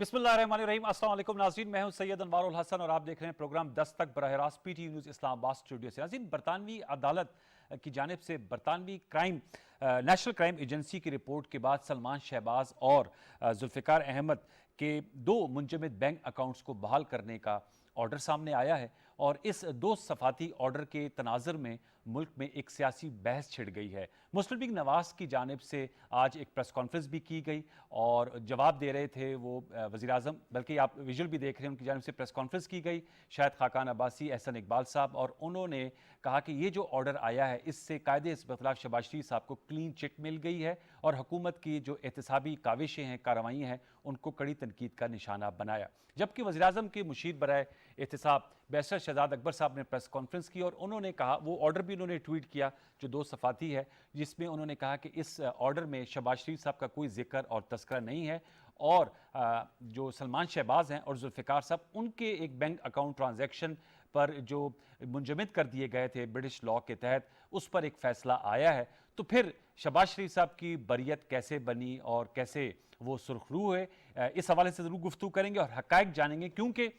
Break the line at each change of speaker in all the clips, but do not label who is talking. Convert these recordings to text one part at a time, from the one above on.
बिस्मिल्लाहिर्रहमानिर्रहीम। अस्सलाम वालेकुम नाज़रीन, मैं हूं सैयद अनवारुल हसन और आप देख रहे हैं प्रोग्राम 10 तक बराह रास्त पीटीवी न्यूज़ इस्लामाबाद स्टूडियो से। नाज़रीन, बरतानवी अदालत की जानिब से बरतानवी नेशनल क्राइम एजेंसी की रिपोर्ट के बाद सलमान शहबाज और जुल्फ़िकार अहमद के 2 मुंजमद बैंक अकाउंट्स को बहाल करने का ऑर्डर सामने आया है और इस 2 सफाती ऑर्डर के तनाज़ुर में मुल्क में एक सियासी बहस छिड़ गई है। मुस्लिम लीग नवाज़ की जानिब से आज एक प्रेस कॉन्फ्रेंस भी की गई और जवाब दे रहे थे वो वज़ीर आज़म, बल्कि आप विजुअल भी देख रहे हैं, उनकी जानिब से प्रेस कॉन्फ्रेंस की गई, शायद खाकान अब्बासी, एहसन इकबाल साहब, और उन्होंने कहा कि ये जो ऑर्डर आया है इससे कायदे इस खिलाफ शहबाज शरीफ साहब को क्लीन चिट मिल गई है और हुकूमत की जो एहतसाबी काविशें हैं, कार्रवाइयाँ हैं, उनको कड़ी तनकीद का निशाना बनाया। जबकि वज़ीर आज़म के मुशीर बराए एहतसाब बैरिस्टर शहजाद अकबर साहब ने प्रेस कॉन्फ्रेंस की और उन्होंने कहा, वो ऑर्डर भी उन्होंने ट्वीट किया जो 2 सफाती है, जिसमें उन्होंने कहा कि इस ऑर्डर में शहबाज शरीफ साहब का कोई जिक्र और तस्करा नहीं है और जो सलमान शहबाज हैं और जुल्फ़िकार साहब, उनके एक बैंक अकाउंट ट्रांजैक्शन पर जो मुंजमद कर दिए गए थे ब्रिटिश लॉ के तहत, उस पर एक फ़ैसला आया है। तो फिर शहबाज शरीफ साहब की बरियत कैसे बनी और कैसे वो सुरखरू हुए, इस हवाले से ज़रूर गुफ्तगू करेंगे और हक़ाइक़ जानेंगे, क्योंकि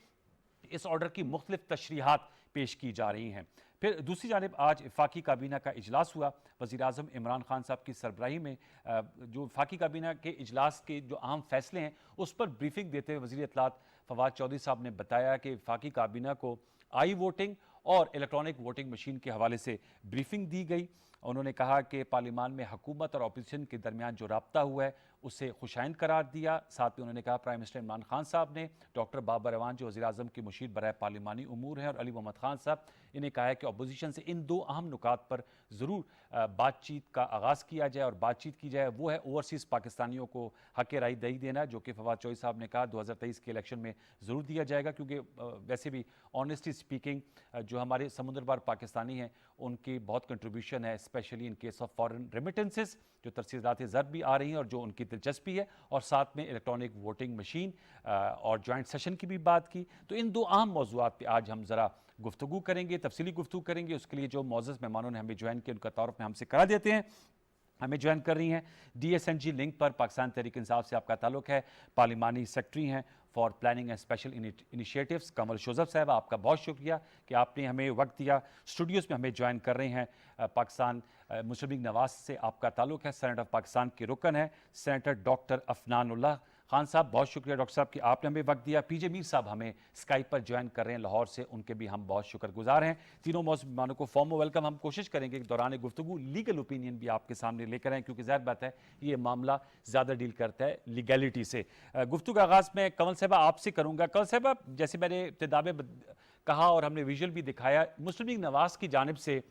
इस ऑर्डर की मुख्तलिफ तशरीहात पेश की जा रही हैं। फिर दूसरी जानिब आज वफाकी काबीना का इजलास हुआ। वज़ीर आज़म इमरान खान साहब की सरबराही में जो वफाकी काबीना के इजलास के जो अहम फैसले हैं उस पर ब्रीफिंग देते हुए वज़ीर इत्तलात फवाद चौधरी साहब ने बताया कि वफाकी काबीना को आई वोटिंग और इलेक्ट्रॉनिक वोटिंग मशीन के हवाले से ब्रीफिंग दी गई। उन्होंने कहा कि पार्लियामान में हुकूमत और अपोजिशन के दरमियान जो राब्ता हुआ है उसे खुशाइन करार दिया। साथ ही उन्होंने कहा प्राइम मिनिस्टर इमरान खान साहब ने डॉक्टर बाबर अवान जो वज़ीर आज़म के मुशीर बराए पार्लिमानी उमूर हैं और अली मोहम्मद खान साहब, इन्हें कहा है कि अपोजिशन से इन 2 अहम नुकात पर ज़रूर बातचीत का आगाज़ किया जाए और बातचीत की जाए। वो है ओवरसीज़ पाकिस्तानियों को हक़ राय दही देना, जो कि फवाद चौधरी साहब ने कहा 2023 के इलेक्शन में ज़रूर दिया जाएगा, क्योंकि वैसे भी ऑनेस्टली स्पीकिंग जो हमारे समुद्र पार पाकिस्तानी हैं उनकी बहुत कंट्रीब्यूशन है, specially in case of foreign remittances, जो तरसीलात ज़रब भी आ रही हैं और जो उनकी दिलचस्पी है, और साथ में इलेक्ट्रॉनिक वोटिंग मशीन और जॉइंट सेशन की भी बात की। तो इन 2 अहम मौज़ूआत पर आज हम ज़रा गुफ्तगू करेंगे, तफसीली गुफ्तगू करेंगे। उसके लिए जो मोअज़्ज़ज़ मेहमानों ने हमें ज्वाइन किया उनका तारुफ में हमसे करा देते हैं। हमें ज्वाइन कर रही हैं DSNG लिंक पर पाकिस्तान तहरीक इंसाफ से आपका ताल्लुक है, पार्लिमानी सेक्रेटरी हैं for planning and special initiatives Kamal Shozab साहब, आपका बहुत शुक्रिया कि आपने हमें वक्त दिया। स्टूडियोज़ में हमें ज्वाइन कर रहे हैं पाकिस्तान मुस्लिम लीग नवाज़ से आपका ताल्लुक है, सेनेट ऑफ पाकिस्तान के रुकन है सेनेटर डॉक्टर अफनानुल्लाह खान साहब, बहुत शुक्रिया डॉक्टर साहब कि आपने हमें वक्त दिया। PJ मीर साहब हमें स्काइप पर ज्वाइन कर रहे हैं लाहौर से, उनके भी हम बहुत शुक्रगुजार हैं। तीनों मेहमानों को फॉर्म वेलकम। हम कोशिश करेंगे कि दौरान गुफ्तगू लीगल ओपिनियन भी आपके सामने लेकर आएँ, क्योंकि ज़ाहिर बात है ये मामला ज़्यादा डील करता है लीगैलिटी से। गुफ्तगू का आगाज़ मैं कंवल साहबा आपसे करूँगा। कंवल साहबा, जैसे मैंने इब्तिदा में कहा और हमने विजुअल भी दिखाया, मुस्लिम लीग नवाज़ की जानिब से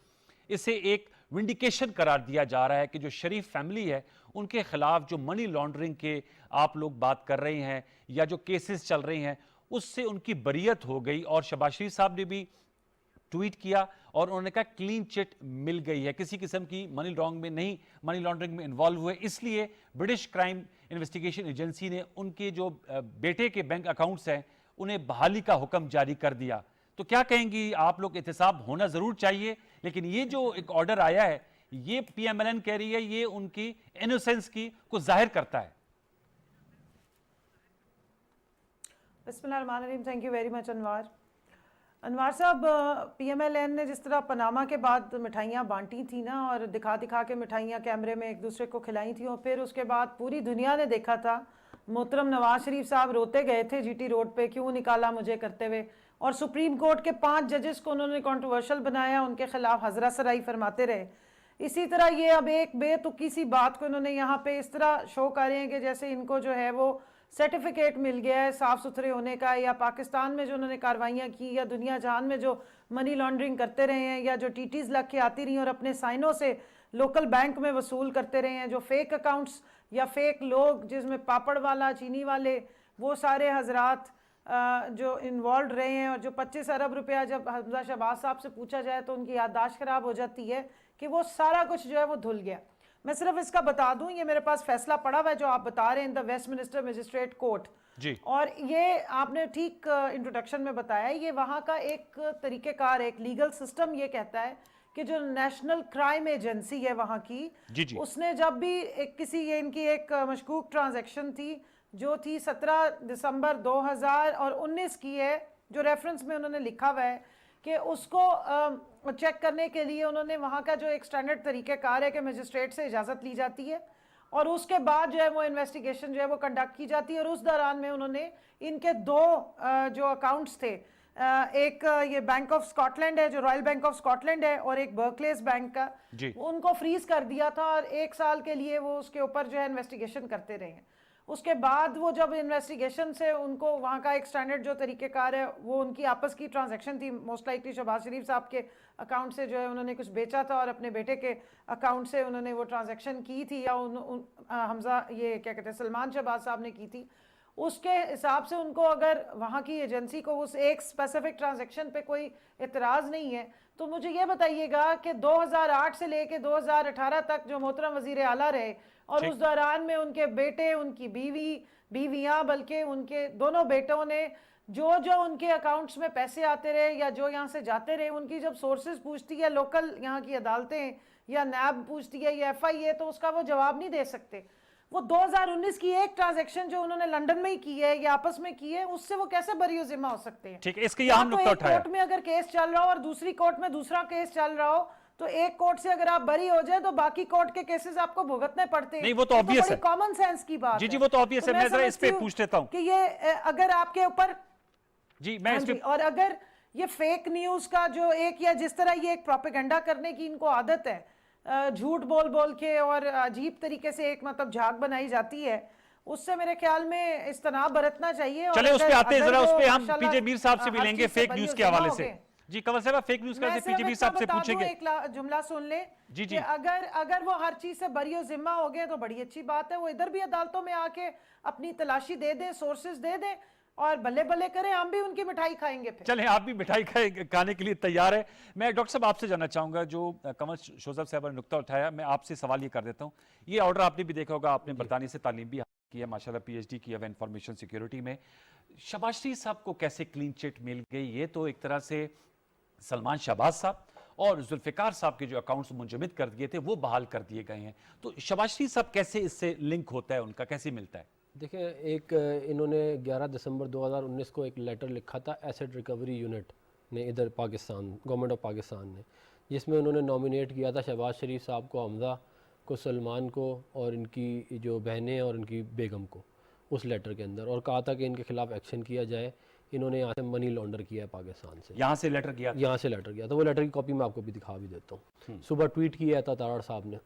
इसे एक विंडिकेशन करार दिया जा रहा है कि जो शरीफ फैमिली है उनके खिलाफ जो मनी लॉन्ड्रिंग के आप लोग बात कर रहे हैं या जो केसेस चल रहे हैं उससे उनकी बरियत हो गई, और शहबाज शरीफ साहब ने भी ट्वीट किया और उन्होंने कहा क्लीन चिट मिल गई है, किसी किस्म की मनी लॉन्ड्रिंग में इन्वॉल्व हुए, इसलिए ब्रिटिश क्राइम इन्वेस्टिगेशन एजेंसी ने उनके जो बेटे के बैंक अकाउंट्स हैं उन्हें बहाली का हुक्म जारी कर दिया। तो क्या कहेंगी आप लोग, एहतसाब होना जरूर चाहिए, लेकिन ये जो एक ऑर्डर आया है ये PMLN कह रही है ये उनकी इनोसेंस की को जाहिर करता है।
बिस्मिल्लाहिर्रहमानिर्रहीम। थैंक यू वेरी मच अनवार साहब, PMLN ने जिस तरह पनामा के बाद मिठाइयाँ बांटी थी ना, और दिखा दिखा के मिठाइयाँ कैमरे में एक दूसरे को खिलाई थी, और फिर उसके बाद पूरी दुनिया ने देखा था मोहतरम नवाज शरीफ साहब रोते गए थे GT रोड पे, क्यों निकाला मुझे करते हुए, और सुप्रीम कोर्ट के 5 जजेस को उन्होंने कंट्रोवर्शियल बनाया, उनके खिलाफ हजरा सराई फरमाते रहे। इसी तरह ये अब एक बेतुकी सी बात को इन्होंने यहाँ पे इस तरह शो कर रहे हैं कि जैसे इनको जो है वो सर्टिफिकेट मिल गया है साफ़ सुथरे होने का, या पाकिस्तान में जो उन्होंने कार्रवाइयाँ की या दुनिया जहान में जो मनी लॉन्ड्रिंग करते रहे हैं या जो TTs लग के आती रही और अपने साइनों से लोकल बैंक में वसूल करते रहे हैं, जो फेक अकाउंट्स या फेक लोग जिसमें पापड़ वाला चीनी वाले वो सारे हजरात जो इन्वॉल्व रहे हैं, और जो 25 अरब रुपया जब हमजा शहबाज साहब से पूछा जाए तो उनकी याददाश्त ख़राब हो जाती है कि वो सारा कुछ जो है वो धुल गया। मैं सिर्फ इसका बता दूं, ये मेरे पास फैसला पड़ा हुआ है जो आप बता रहे हैं, द वेस्टमिनिस्टर मजिस्ट्रेट कोर्ट
जी,
और ये आपने ठीक इंट्रोडक्शन में बताया, ये वहाँ का एक तरीक़ेकार, एक लीगल सिस्टम ये कहता है कि जो नेशनल क्राइम एजेंसी है वहाँ की,
जी, जी,
उसने जब भी एक किसी ये इनकी एक मशकूक ट्रांजैक्शन थी जो थी 17 दिसंबर 2019 की है, जो रेफरेंस में उन्होंने लिखा हुआ है कि उसको चेक करने के लिए उन्होंने वहाँ का जो एक स्टैंडर्ड तरीक़ेकार है कि मजिस्ट्रेट से इजाज़त ली जाती है और उसके बाद जो है वो इन्वेस्टिगेशन जो है वो कंडक्ट की जाती है। और उस दौरान में उन्होंने इनके दो जो अकाउंट्स थे, एक ये बैंक ऑफ स्कॉटलैंड है जो रॉयल बैंक ऑफ स्कॉटलैंड है और एक बर्कलेस बैंक का, उनको फ्रीज कर दिया था और 1 साल के लिए वो उसके ऊपर जो है इन्वेस्टिगेशन करते रहे हैं। उसके बाद वो जब इन्वेस्टिगेशन से उनको वहाँ का एक स्टैंडर्ड जो तरीक़ेकार है, वो उनकी आपस की ट्रांजैक्शन थी, मोस्ट लाइकली शहबाज शरीफ साहब के अकाउंट से जो है उन्होंने कुछ बेचा था और अपने बेटे के अकाउंट से उन्होंने वो ट्रांजैक्शन की थी, या हमजा ये क्या कहते हैं सलमान शहबाज साहब ने की थी। उसके हिसाब से उनको अगर वहाँ की एजेंसी को उस एक स्पेसिफिक ट्रांजैक्शन पे कोई इतराज़ नहीं है, तो मुझे ये बताइएगा कि 2008 से लेके 2018 तक जो मोहतरम वज़ीर आला रहे और उस दौरान में उनके बेटे, उनकी बीवियाँ, बल्कि उनके दोनों बेटों ने जो जो उनके अकाउंट्स में पैसे आते रहे या जो यहाँ से जाते रहे, उनकी जब सोर्सेज पूछती है लोकल यहाँ की अदालतें या नैब पूछती है या FIA, तो उसका वो जवाब नहीं दे सकते। वो 2019 की एक ट्रांजैक्शन जो उन्होंने लंदन में ही की है या आपस में की है, उससे वो कैसे बरी जिम्मा हो सकते हैं?
ठीक है, इसके यहाँ नुकता उठाया।
कोर्ट में अगर केस चल रहा हो और दूसरी कोर्ट में दूसरा केस चल रहा हो, तो एक कोर्ट से अगर आप बरी हो जाए तो बाकी कोर्ट के केसेस आपको भुगतने पड़ते हैं।
नहीं, वो तो ऑब्वियस है,
कॉमन सेंस की बात
जी वो तो ऑब्वियस है। मैं जरा इस पे पूछ लेता हूं
कि ये अगर आपके ऊपर
जी मैं इस पे
और अगर ये फेक न्यूज का जो एक, या जिस तरह ये एक प्रोपेगेंडा करने की इनको आदत है, झूठ बोल बोल के और अजीब तरीके से एक मतलब झाग बनाई जाती है, उससे मेरे ख्याल में इज्तनाब बरतना चाहिए।
चले उस पे आते हैं, जरा उस पे हम पीजे मीर साहब से मिलेंगे फेक न्यूज के हवाले से। जी कंवल साहब, फेक न्यूज का पीजे मीर साहब से पूछेंगे।
एक जुमला सुन ले जी अगर वो हर चीज से बरी जिम्मा हो गए तो बड़ी अच्छी बात है, वो इधर भी अदालतों में आके अपनी तलाशी दे दे, सोर्सेज दे दे और बल्ले बल्ले करें, हम भी उनकी मिठाई खाएंगे। फिर
चलें, आप भी मिठाई खाने के लिए तैयार है। मैं डॉक्टर साहब आपसे जानना चाहूंगा, जो कमल शोजब साहब ने नुक्ता उठाया, मैं आपसे सवाल ये कर देता हूँ। ये ऑर्डर आपने भी देखा होगा, आपने बरतानिया से तालीम भी की है माशाल्लाह, PhD किया हुआ इंफॉर्मेशन सिक्योरिटी में। शहबाज शरीफ साहब को कैसे क्लीन चिट मिल गई? ये तो एक तरह से सलमान शहबाज साहब और जुल्फिकार साहब के जो अकाउंट्स मुंजमद कर दिए थे वो बहाल कर दिए गए हैं, तो शहबाज शरीफ साहब कैसे इससे लिंक होता है, उनका कैसे मिलता है?
देखिए, एक इन्होंने 11 दिसंबर 2019 को एक लेटर लिखा था एसेट रिकवरी यूनिट ने, इधर पाकिस्तान, गवर्नमेंट ऑफ पाकिस्तान ने, जिसमें उन्होंने नॉमिनेट किया था शहबाज शरीफ साहब को, हमजा को, सलमान को और इनकी जो बहनें और इनकी बेगम को, उस लेटर के अंदर, और कहा था कि इनके खिलाफ एक्शन किया जाए। इन्होंने यहाँ से मनी लॉन्डर किया है पाकिस्तान से,
यहाँ से लेटर किया,
यहाँ से लेटर किया था। वो लेटर की कॉपी मैं आपको भी दिखा भी देता हूँ। सुबह ट्वीट किया था तारड़ साहब ने,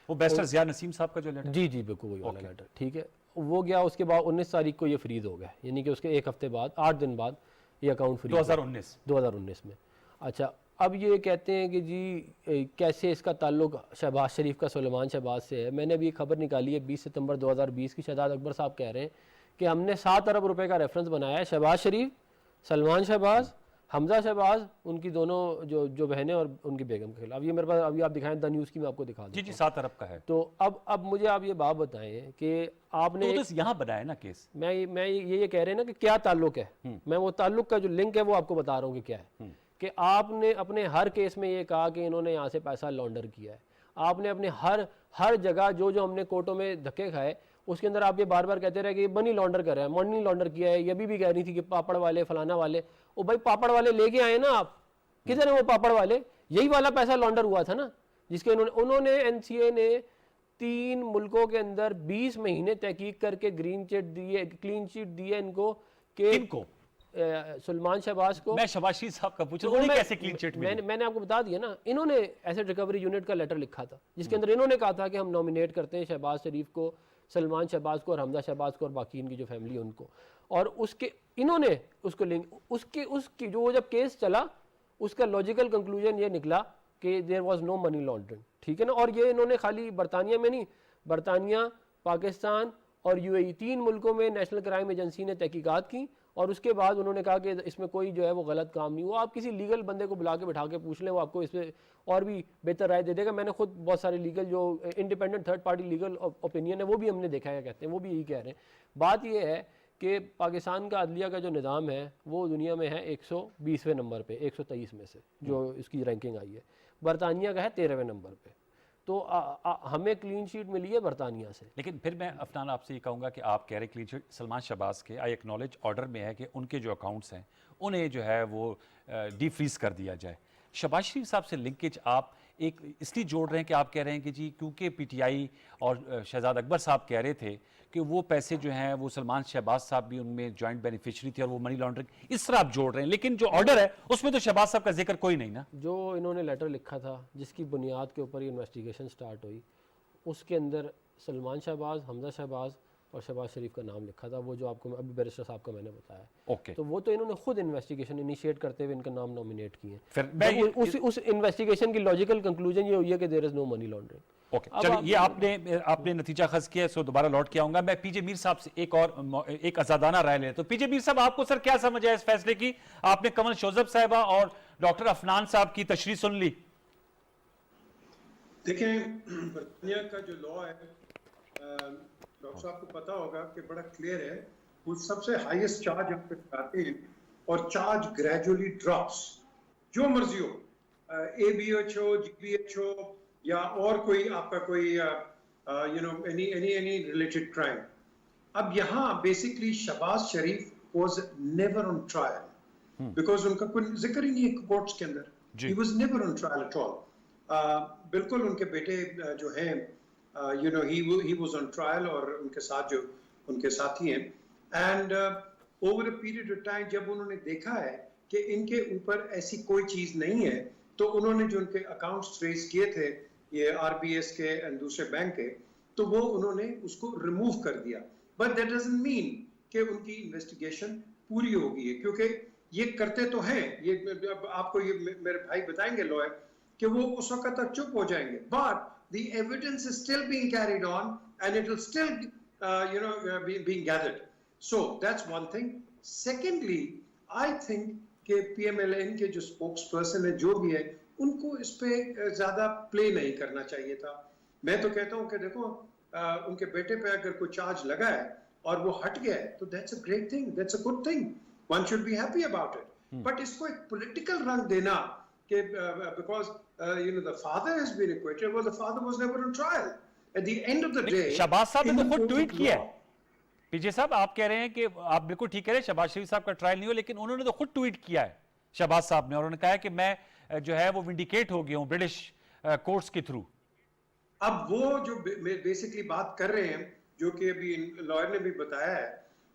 वो बैरिस्टर ज़िया नसीम साहब का जो लेटर,
जी बिल्कुल वही वाला लेटर, ठीक है। वो गया, उसके बाद 19 तारीख को ये फ्रीज हो गया, यानी कि उसके एक हफ्ते बाद, 8 दिन बाद ये अकाउंट फ्रीज 2019 में। अच्छा, अब ये कहते हैं कि जी कैसे इसका ताल्लुक शहबाज शरीफ का सलमान शहबाज से है। मैंने अभी खबर निकाली है 20 सितंबर 2020 की, शहजाद अकबर साहब कह रहे हैं कि हमने 7 अरब रुपए का रेफरेंस बनाया है शहबाज शरीफ, सलमान शहबाज, हमजा शहबाज, उनकी दोनों जो बहनें और उनकी बेगम के खिलाफ। ये मेरे पास अभी आप दिखाएं, द न्यूज़ की मैं आपको दिखा दूँ।
जी 7 अरब का है।
तो अब मुझे आप ये बात बताएं कि आपने
तो यहाँ बनाया ना केस,
मैं ये कह रहे हैं ना कि क्या ताल्लुक है, मैं वो ताल्लुक का जो लिंक है वो आपको बता रहा हूँ कि क्या है। कि आपने अपने हर केस में ये कहा कि इन्होंने यहाँ से पैसा लॉन्डर किया है। आपने अपने हर जगह जो हमने कोर्टों में धक्के खाए, उसके अंदर आप ये बार बार कहते रहे कि ये मनी लॉन्डर कर रहा है, मनी लॉन्डर किया है। ये भी कह रही थी कि पापड़ वाले, फलाना वाले। ओ भाई, पापड़ वाले लेके आए ना आप, किधर है वो पापड़ वाले? यही वाला पैसा लॉन्डर हुआ था ना, जिसके उन्होंने NCA ने 3 मुल्कों के अंदर 20 महीने तहकीक करके क्लीन चिट दिए इनको, कि सलमान शहबाज को।
मैं शहबाज शरीफ साहब का पूछ रहा हूं, कैसे क्लीन चिट मिली?
मैंने आपको बता दिया ना, इन्होंने एसेट रिकवरी यूनिट का लेटर लिखा था, जिसके अंदर इन्होंने कहा था कि हम नॉमिनेट करते हैं शहबाज शरीफ को, सलमान शहबाज को और हमजा शहबाज को और बाकी इनकी जो फैमिली है उनको। और उसके इन्होंने उसको लिंक, उसकी जो जब केस चला, उसका लॉजिकल कंक्लूजन ये निकला कि there was no money laundering, ठीक है ना। और ये इन्होंने खाली बरतानिया में नहीं, बरतानिया, पाकिस्तान और UAE 3 मुल्कों में नेशनल क्राइम एजेंसी ने तहकीकात की, और उसके बाद उन्होंने कहा कि इसमें कोई जो है वो गलत काम नहीं हुआ। आप किसी लीगल बंदे को बुला के बिठा के पूछ लें, वो आपको इसमें और भी बेहतर राय दे देगा। मैंने खुद बहुत सारे लीगल जो independent third party legal opinion है वो भी हमने देखा है, कहते हैं वो भी यही कह रहे हैं। बात ये है कि पाकिस्तान का अदलिया का जो निज़ाम है वो दुनिया में है 120वें नंबर पे, 123 में से जो इसकी रैंकिंग आई है। बरतानिया का है 13वें नंबर पे। तो हमें क्लीन शीट मिली है बरतानिया से।
लेकिन फिर मैं अफनान आपसे ये कहूँगा कि आप कह रहे क्लीन शीट सलमान शहबाज के आई एक्नॉलेज ऑर्डर में है कि उनके जो अकाउंट्स हैं उन्हें जो है वो डीफ्रीज कर दिया जाए। शहबाज शरीफ साहब से लिंकेज आप एक इसलिए जोड़ रहे हैं कि आप कह रहे हैं कि जी क्योंकि पीटीआई और शहजाद अकबर साहब कह रहे थे कि वो पैसे जो हैं वो सलमान शहबाज साहब भी उनमें जॉइंट बेनिफिशियरी थे और वो मनी लॉन्ड्रिंग, इस तरह आप जोड़ रहे हैं। लेकिन जो ऑर्डर है उसमें तो शहबाज साहब का जिक्र कोई नहीं ना।
जो इन्होंने लेटर लिखा था जिसकी बुनियाद के ऊपर ये इन्वेस्टिगेशन स्टार्ट हुई, उसके अंदर सलमान शहबाज, हमजा शहबाज और शहबाज शरीफ का नाम लिखा था, वो जो आपको अभी बैरिस्टर साहब का मैंने बताया।
ओके,
तो वो तो इन्होंने खुद इन्वेस्टिगेशन इनिशिएट करते हुए इनका नाम नॉमिनेट किए।
फिर मैं
उस इन्वेस्टिगेशन की लॉजिकल कंक्लूजन ये हुई है कि there is no money laundering.
Okay, चलिए ये आपने नतीजा खस किया, सो दोबारा लौट के आऊंगा। मैं पीजे मीर साहब से एक आजादाना राय ले। तो पीजे मीर साहब, आपको सर क्या समझ आया इस फैसले की? आपने कमल शोजब साहिबा और डॉक्टर अफनान साहब की तशरीह सुन ली।
देखें, बर्तानिया का जो लॉ है, डॉक्टर साहब को पता होगा कि बड़ा क्लियर है। वो सबसे हाईएस्ट चार्ज हम पे लगाते हैं और चार्ज ग्रेजुअली ड्रॉप्स, जो मर्जी हो, ABH हो, GBH हो या और कोई आपका कोई एनी रिलेटेड क्राइम। अब यहाँ basically Shahbaz Sharif was never on trial because उनका कोई जिक्र ही नहीं है कोर्ट्स के अंदर। He was never on trial at all. बिल्कुल उनके बेटे जो हैं he was on trial और उनके साथ जो उनके साथी हैं, and over a period of time जब उन्होंने देखा है कि इनके ऊपर ऐसी कोई चीज नहीं है, तो उन्होंने जो उनके अकाउंट्स ट्रेस किए थे ये RBS के एंड दूसरे बैंक के, तो वो उन्होंने उसको रिमूव कर दिया। बट दैट डजंट मीन कि उनकी इन्वेस्टिगेशन पूरी हो गई है, क्योंकि ये करते तो हैं, ये आपको ये मेरे भाई बताएंगे लॉयर कि वो उस वक्त तक चुप हो जाएंगे, but the evidence is still being carried on and it will still being gathered. So that's one thing. Secondly, I think कि PMLN के जो spokesperson है जो भी है, उनको इस पे ज्यादा प्ले नहीं करना चाहिए था। मैं तो कहता हूँ कि देखो उनके बेटे पे अगर कोई चार्ज लगा है और वो हट गया है तो that's a great thing, that's a good thing, one should be happy about it. But इसको एक political रंग देना कि because the father has been acquitted, well the father was never on trial. At the end of the day,
Shahbaz साहब ने तो खुद tweet किया है। पीजे साहब, आप कह रहे हैं कि आप बिल्कुल ठीक कह रहे हैं, शहबाज शरीफ साहब का ट्रायल नहीं हो, लेकिन उन्होंने तो खुद ट्वीट किया है शहबाज साहब ने, और उन्होंने कहा है कि मैं जो है वो विंडिकेट हो गया हूं ब्रिटिश कोर्ट्स के थ्रू।
अब वो जो बेसिकली बात कर रहे हैं, जो कि अभी लॉयर ने भी बताया है,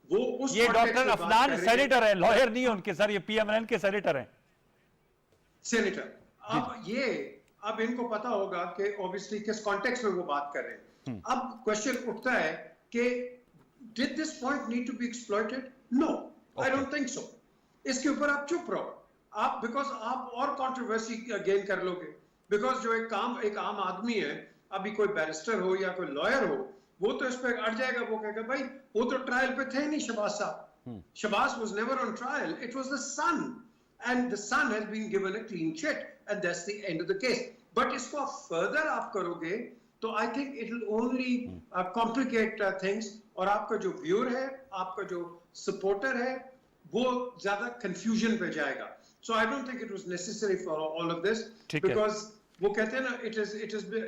वो उस
ये डॉक्टर अफनान सेनेटर है, लॉयर नहीं है उनके सर, ये PMLN के सेनेटर हैं,
सेनेटर। अब इनको पता होगा कि ऑब्वियसली किस कॉन्टेक्स्ट में वो बात कर रहे हैं। अब क्वेश्चन उठता है कि did this point need to be exploited? No, I don't think so. इसके ऊपर आप चुप रहो, आप बिकॉज आप और कंट्रोवर्सी गेन कर लोगे, बिकॉज जो एक आम आदमी है, अभी कोई बैरिस्टर हो या कोई लॉयर हो, वो तो इस पे अड़ जाएगा, वो कहेगा भाई वो तो ट्रायल पे थे नहीं शहबाज साहब, Shahbaz was never on trial, it was the son, and the son has been given a clean sheet and that's the end of the case. But इसको आप further आप करोगे तो I think it will only complicate things, और आपका जो viewer है, आपका जो supporter है, वो ज़्यादा confusion पे जाएगा. So I don't think it was necessary for all of this, because वो कहते हैं ना,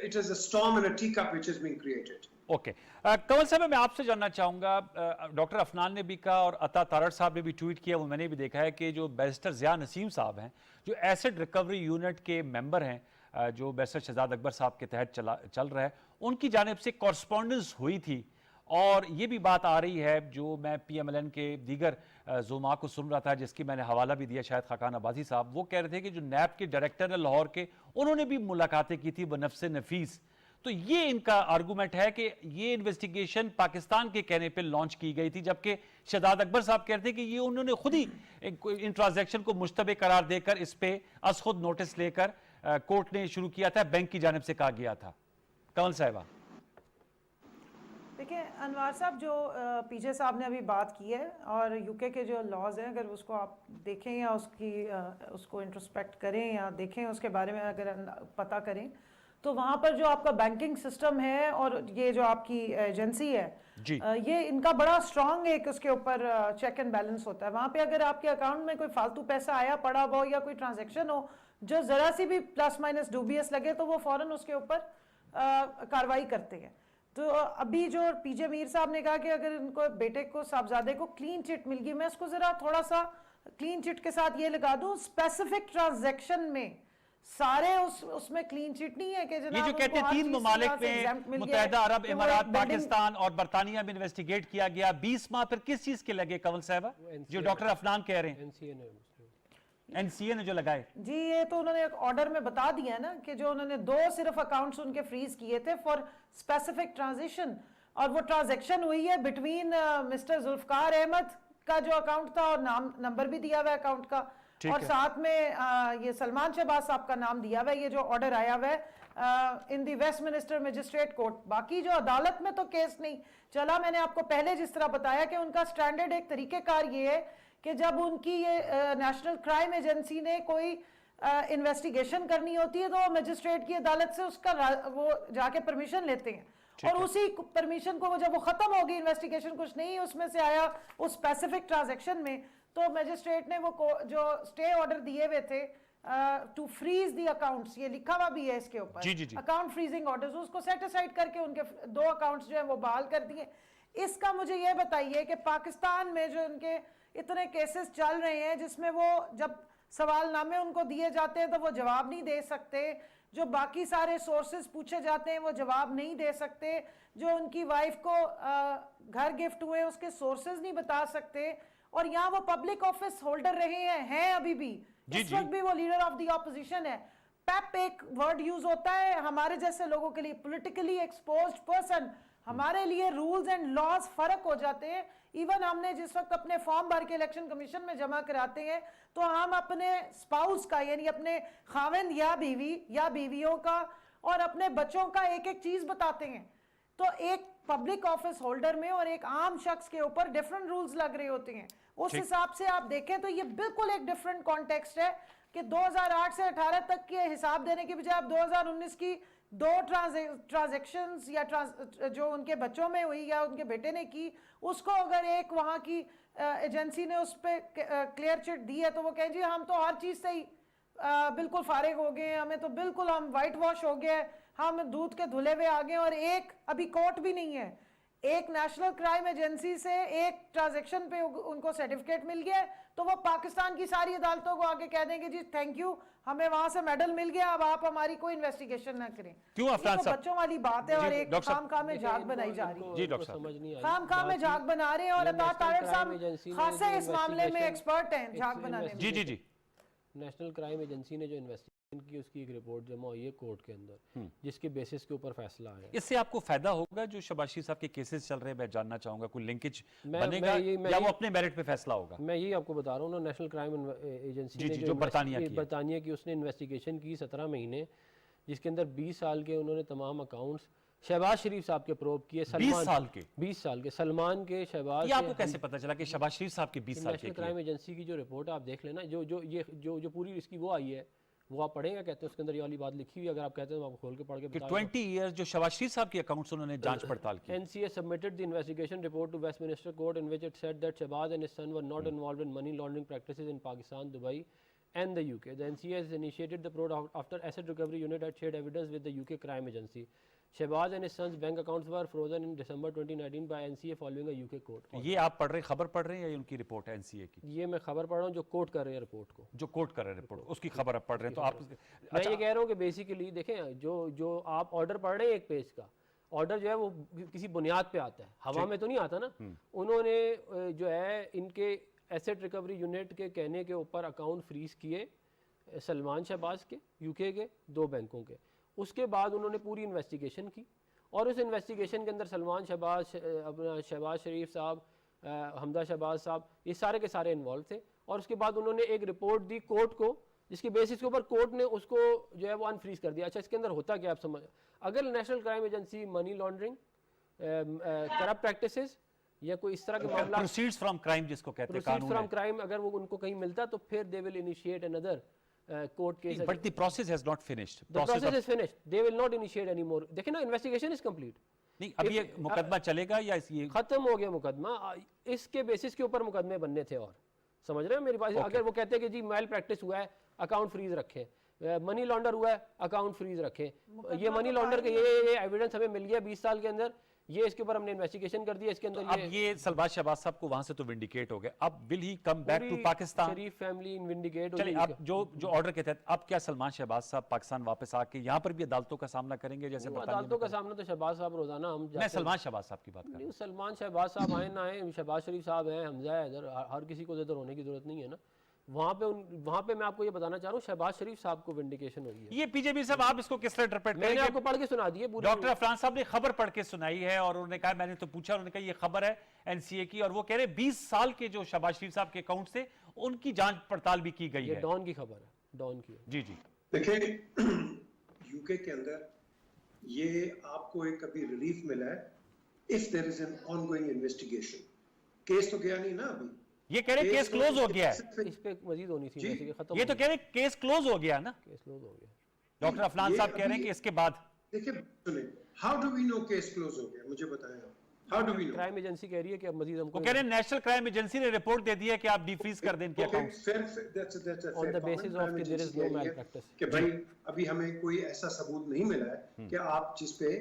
it is a storm in a teacup which has been created.
Okay, Kanwal साहब, मैं आपसे जानना चाहूँगा, डॉक्टर अफनान ने भी कहा और अता तारड़ साहब ने भी ट्वीट किया, वो मैंने भी देखा है कि जो बैरिस्टर ज़िया नसीम साहब हैं, जो एसेट रिकवरी यूनिट के मेंबर हैं, जो बैरिस्टर शहजाद अकबर साहब के तहत चल रहा है, उनकी जानिब से कॉरस्पॉन्डेंस हुई थी, और ये भी बात आ रही है, जो मैं PMLN के दीगर ज़ुमा को सुन रहा था, जिसकी मैंने हवाला भी दिया, शायद खाकान अब्बासी साहब, वो कह रहे थे कि जो NAB के डायरेक्टर है लाहौर के, उन्होंने भी मुलाकातें की थी बनफ्से नफीस। तो ये इनका आर्गूमेंट है कि ये इन्वेस्टिगेशन पाकिस्तान के कहने पे लॉन्च की गई थी, जबकि शहजाद अकबर साहब कहते हैं कि ये उन्होंने खुद ही इन ट्रांजैक्शन को मुश्तबे करार देकर इस पे अस खुद नोटिस लेकर कोर्ट ने शुरू किया था, बैंक की जानिब से कहा गया था। कंवल साहिबा,
देखिए अनवार साहब, जो पीजे साहब ने अभी बात की है, और UK के जो लॉज हैं, अगर उसको आप देखें या उसको इंट्रोस्पेक्ट करें या देखें, उसके बारे में अगर पता करें, तो वहाँ पर जो आपका बैंकिंग सिस्टम है और ये जो आपकी एजेंसी है, ये इनका बड़ा स्ट्रांग एक उसके ऊपर चेक एंड बैलेंस होता है। वहाँ पे अगर आपके अकाउंट में कोई फालतू पैसा आया पड़ा हो या कोई ट्रांजैक्शन हो जो ज़रा सी भी प्लस माइनस डूबियस लगे, तो वो फ़ौरन उसके ऊपर कार्रवाई करते हैं। तो अभी जो पीजे मीर साहब ने कहा कि अगर इनको बेटे को साहबजादे को क्लीन चिट मिल गई, मैं उसको जरा थोड़ा सा क्लीन चिट के साथ ये लगा दूं, स्पेसिफिक ट्रांजैक्शन में सारे उसमें क्लीन चिट नहीं है कि जनाब
ये जो कहते हैं 3 ममालिक में मुत्तहिदा अरब इमारात, पाकिस्तान और बरतानिया में इन्वेस्टिगेट किया गया, 20 माह फिर किस चीज के लगे कंवल साहबा, जो डॉक्टर अफनान कह रहे हैं एनसीए ने जो लगाए?
जी ये तो उन्होंने एक ऑर्डर में बता दिया ना कि जो उन्होंने 2 सिर्फ अकाउंट्स उनके फ्रीज किए थे फॉर स्पेसिफिक ट्रांजिशन, और वो ट्रांजैक्शन हुई है बिटवीन मिस्टर जुल्फकार अहमद का जो अकाउंट था, और नाम नंबर भी दिया हुआ है अकाउंट का, और साथ में ये सलमान शहबाज साहब का नाम दिया हुआ है। ये जो ऑर्डर आया हुआ है इन दी वेस्टमिनिस्टर मजिस्ट्रेट कोर्ट। बाकी जो अदालत में तो केस नहीं चला, मैंने आपको पहले जिस तरह बताया कि उनका स्टैंडर्ड एक तरीकेकार ये है कि जब उनकी ये नेशनल क्राइम एजेंसी ने कोई इन्वेस्टिगेशन करनी होती है तो मजिस्ट्रेट की अदालत से उसका वो जाके परमिशन लेते हैं, और उसी परमिशन को जब वो खत्म होगी इन्वेस्टिगेशन, कुछ नहीं उसमें से आया उस स्पेसिफिक ट्रांजैक्शन में, तो मजिस्ट्रेट ने वो जो स्टे ऑर्डर दिए हुए थे टू फ्रीज दी अकाउंट्स, ये लिखा हुआ भी है इसके ऊपर, अकाउंट फ्रीजिंग ऑर्डर्स, उसको सेट असाइड करके उनके 2 अकाउंट्स जो है वो बहाल कर दिए। इसका मुझे ये बताइए कि पाकिस्तान में जो उनके इतने केसेस चल रहे हैं जिसमें वो जब सवालनामे उनको दिए जाते हैं तो वो जवाब नहीं दे सकते, जो बाकी सारे सोर्सेज पूछे जाते हैं वो जवाब नहीं दे सकते, जो उनकी वाइफ को घर गिफ्ट हुए उसके सोर्सेज नहीं बता सकते, और यहाँ वो पब्लिक ऑफिस होल्डर रहे हैं अभी भी, इस वक्त भी वो लीडर ऑफ द ऑपोजिशन है। पेप एक वर्ड यूज होता है हमारे जैसे लोगों के लिए, पॉलिटिकली एक्सपोज्ड पर्सन, हमारे लिए रूल्स एंड लॉज फर्क हो जाते हैं। इवन हमने जिस वक्त अपने फॉर्म भर के इलेक्शन कमीशन में जमा कराते हैं तो हम अपने स्पाउस का यानी अपने खाविंद या बीवी या बीवियों का और अपने बच्चों का एक एक चीज बताते हैं, तो एक पब्लिक ऑफिस होल्डर में और एक आम शख्स के ऊपर डिफरेंट रूल्स लग रहे होते हैं। उस हिसाब से आप देखें तो ये बिल्कुल एक डिफरेंट कॉन्टेक्स्ट है कि 2008 से 18 तक के हिसाब देने की बजाय आप 2019 की 2 ट्रांजैक्शंस या जो उनके बच्चों में हुई या उनके बेटे ने की, उसको अगर एक वहां की एजेंसी ने उस पर क्लियर चिट दी है तो वो कहें जी हम तो हर चीज से ही बिल्कुल फारिग हो गए, हमें तो बिल्कुल हम वाइट वॉश हो गए, हम दूध के धुले हुए आ गए, और एक अभी कोर्ट भी नहीं है, एक नेशनल क्राइम एजेंसी से एक ट्रांजैक्शन पे उनको सर्टिफिकेट मिल गया, तो वो पाकिस्तान की सारी अदालतों को आके कह देंगे जी थैंक यू, हमें वहां से मेडल मिल गया, अब आप हमारी कोई इन्वेस्टिगेशन ना करें।
क्यों अफनान साहब?
बच्चों वाली बात है और एक खाम में झाग बनाई जा रही है।
जी डॉक्टर साहब,
खाम में झाग बना रहे हैं, और अता तारिक साहब खासे इस मामले में एक्सपर्ट हैं झाग बनाने में।
जी जी जी।
नेशनल क्राइम एजेंसी ने जो इन्वेस्टिगेशन की उसकी एक रिपोर्ट जमा हुई है कोर्ट के अंदर, जिसके बेसिस के ऊपर फैसला आया।
इससे आपको फायदा होगा जो शहबाज शरीफ साहब के केसेस चल रहे हैं, मैं जानना चाहूंगा कोई लिंकेज बनेगा या वो अपने मेरिट पे फैसला होगा?
मैं यही आपको बता रहा हूँ ना, नेशनल क्राइम एजेंसी ने
जो बरतानिया
की उसने इन्वेस्टिगेशन की 17 महीने, जिसके अंदर 20 साल के उन्होंने तमाम अकाउंट्स शहबाज शरीफ साहब के प्रोब किए।
20 साल के
सलमान के, शहबाज।
ये आपको कैसे पता चला कि शहबाज शरीफ साहब के 20 साल के?
नेशनल क्राइम एजेंसी की जो रिपोर्ट आप देख लेना, जो पूरी इसकी वो आई है, वो आप पढ़ेंगे, कहते हैं उसके अंदर ये वाली बात लिखी हुई, अगर आप कहते हैं तो आप खोल के पढ़ के बता
20 इयर्स जो शहबाज शरीफ साहब के अकाउंट्स उन्होंने जांच पड़ताल की।
NCA submitted the investigation report to Westminster Court in which it said that Shahbaz and his son were not involved in money laundering practices in Pakistan, Dubai and the UK. The NCA has initiated the probe after Asset Recovery Unit had shared evidence with the UK crime agency. Shahbaz and his son's bank accounts were frozen in December 2019 by NCA following a UK court.
ये आप पढ़ रहे हैं, खबर पढ़ रहे हैं या उनकी रिपोर्ट है NCA की?
ये मैं खबर पढ़ रहा हूँ जो कोर्ट कर रहे हैं रिपोर्ट को,
जो कोर्ट कर रहे हैं रिपोर्ट, उसकी खबर आप पढ़ रहे हैं। तो आप
मैं ये कह रहा हूँ कि बेसिकली देखें, जो आप ऑर्डर पढ़ रहे हैं एक पेज का ऑर्डर जो है वो किसी बुनियाद पे आता है, हवा में तो नहीं आता ना। उन्होंने जो है इनके एसेट रिकवरी यूनिट के कहने के ऊपर अकाउंट फ्रीज किए सलमान शहबाज के, यूके के 2 बैंकों के। उसके बाद उन्होंने पूरी इन्वेस्टिगेशन की, और उस इन्वेस्टिगेशन के अंदर सलमान शहबाज, अपना शहबाज शरीफ साहब, हमदा शहबाज साहब, ये सारे के सारे इन्वॉल्व थे। और उसके बाद उन्होंने एक रिपोर्ट दी कोर्ट को, जिसके बेसिस के ऊपर कोर्ट ने उसको जो है वो अनफ्रीज कर दिया। अच्छा, इसके अंदर होता क्या आप समझ, अगर national crime agency money laundering, corrupt practices या कोई इस तरह के मामला,
प्रोसीड्स फ्रॉम क्राइम जिसको कहते हैं कानून
फ्रॉम क्राइम, अगर वो उनको कहीं मिलता तो फिर they will initiate another court case.
But the process has not finished.
The process is finished. They will not initiate anymore. देखिए ना, investigation is complete.
नहीं, अभी ये मुकदमा चलेगा या ये
खत्म हो गया मुकदमा? इसके बेसिस के ऊपर मुकदमे बनने थे, और समझ रहे हैं मेरी बात? अगर वो कहते हैं कि जी मेल प्रैक्टिस हुआ है, अकाउंट फ्रीज रखे, मनी लॉन्डर हुआ है, अकाउंट फ्रीज रखें। ये मनी लॉन्डर के ये एविडेंस हमें मिल गया 20 साल के अंदर, ये इसके ऊपर हमने इन्वेस्टिगेशन कर दिया। इसके अंदर
अब ये सलमान शहबाज साहब को वहां से तो विंडिकेट हो गए, अब will he come back to Pakistan?
Sharif family vindicate हो
चलिए,
गई।
अब जो ऑर्डर के तहत अब क्या सलमान शहबाज साहब पाकिस्तान वापस आके यहाँ पर भी अदालतों का सामना करेंगे जैसे
अदालतों का सामना तो शहबाज साहब रोजाना हम
मैं सलमान शहबाज साहब की बात कर रहा हूँ।
सलमान शहबाज साहब आए ना आए, शहबाज शरीफ साहब हैं, हमजा है, इधर हर किसी को इधर होने की जरूरत नहीं है ना। वहाँ पे मैं आपको ये बताना चाह रहा हूँ शहबाज शरीफ साहब को विंडिकेशन हुई है।
ये पीजेबी साहब आप इसको किस तरह इंटरप्रेट
मैंने
करेंगे?
आपको पढ़ के सुना दिए पूरी।
डॉक्टर अफरान साहब ने खबर पढ़ के सुनाई है और उन्होंने कहा, मैंने तो पूछा, उन्होंने कहा ये खबर है एनसीए की, और वो कह रहे 20 साल के जो शहबाज शरीफ साहब के अकाउंट से उनकी जांच पड़ताल भी की गई
ये
है।
डॉन की खबर है, डॉन की।
जी जी,
देखिए यूके के अंदर ये आपको एक कभी रिलीफ मिला है if there is an ongoing investigation. Case तो गया नहीं ना अभी,
ये कह रहे केस क्लोज हो गया है।
इस पे मजीद होनी थी, वैसे कि खत्म
ये तो कह रहे केस क्लोज हो गया ना,
केस क्लोज हो गया।
डॉक्टर अफरान साहब कह रहे हैं कि इसके बाद।
देखिए सुनिए, how do we know case close हो गया, मुझे बताएं आप, how do we know?
Crime agency कह रही है कि अब मजीद हमको
वो कह रहे हैं नेशनल क्राइम एजेंसी ने रिपोर्ट दे दी है कि आप डिफ्रीज कर दें इनके accounts.
On the basis of कि there is no malpractice।
कि भाई अभी हमें कोई ऐसा सबूत नहीं मिला है कि आप जिस पे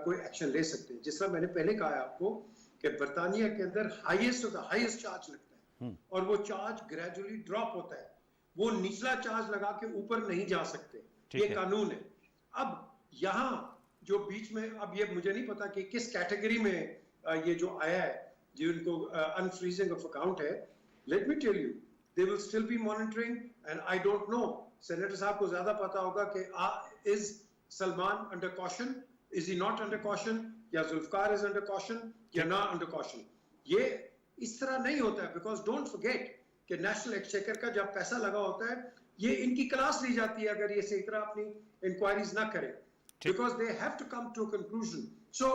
कोई एक्शन ले सकते हैं। जिस तरह मैंने पहले कहा है आपको कि बर्तानिया के अंदर हाईएस्ट चार्ज लगता है और वो चार्ज ग्रेजुअली ड्रॉप होता है, वो निचला चार्ज लगा के ऊपर नहीं जा सकते, ये कानून है। अब यहाँ जो बीच में, अब ये मुझे नहीं पता कि किस कैटेगरी में ये जो आया है जिनको अनफ्रीजिंग ऑफ अकाउंट है, let me tell you they will still be monitoring and I don't know, senator साहब को ज्यादा पता होगा कि is Salman under caution, is he not under caution, या जुल्फकार इज अंडर कॉशन या ना अंडर कॉशन। ये इस तरह नहीं होता है, बिकॉज डोंट फॉरगेट कि नेशनल एक्सचेकर का जब पैसा लगा होता है ये इनकी क्लास ली जाती है अगर ये सही तरह अपनी इंक्वायरीज ना करे, because they have to come to conclusion. So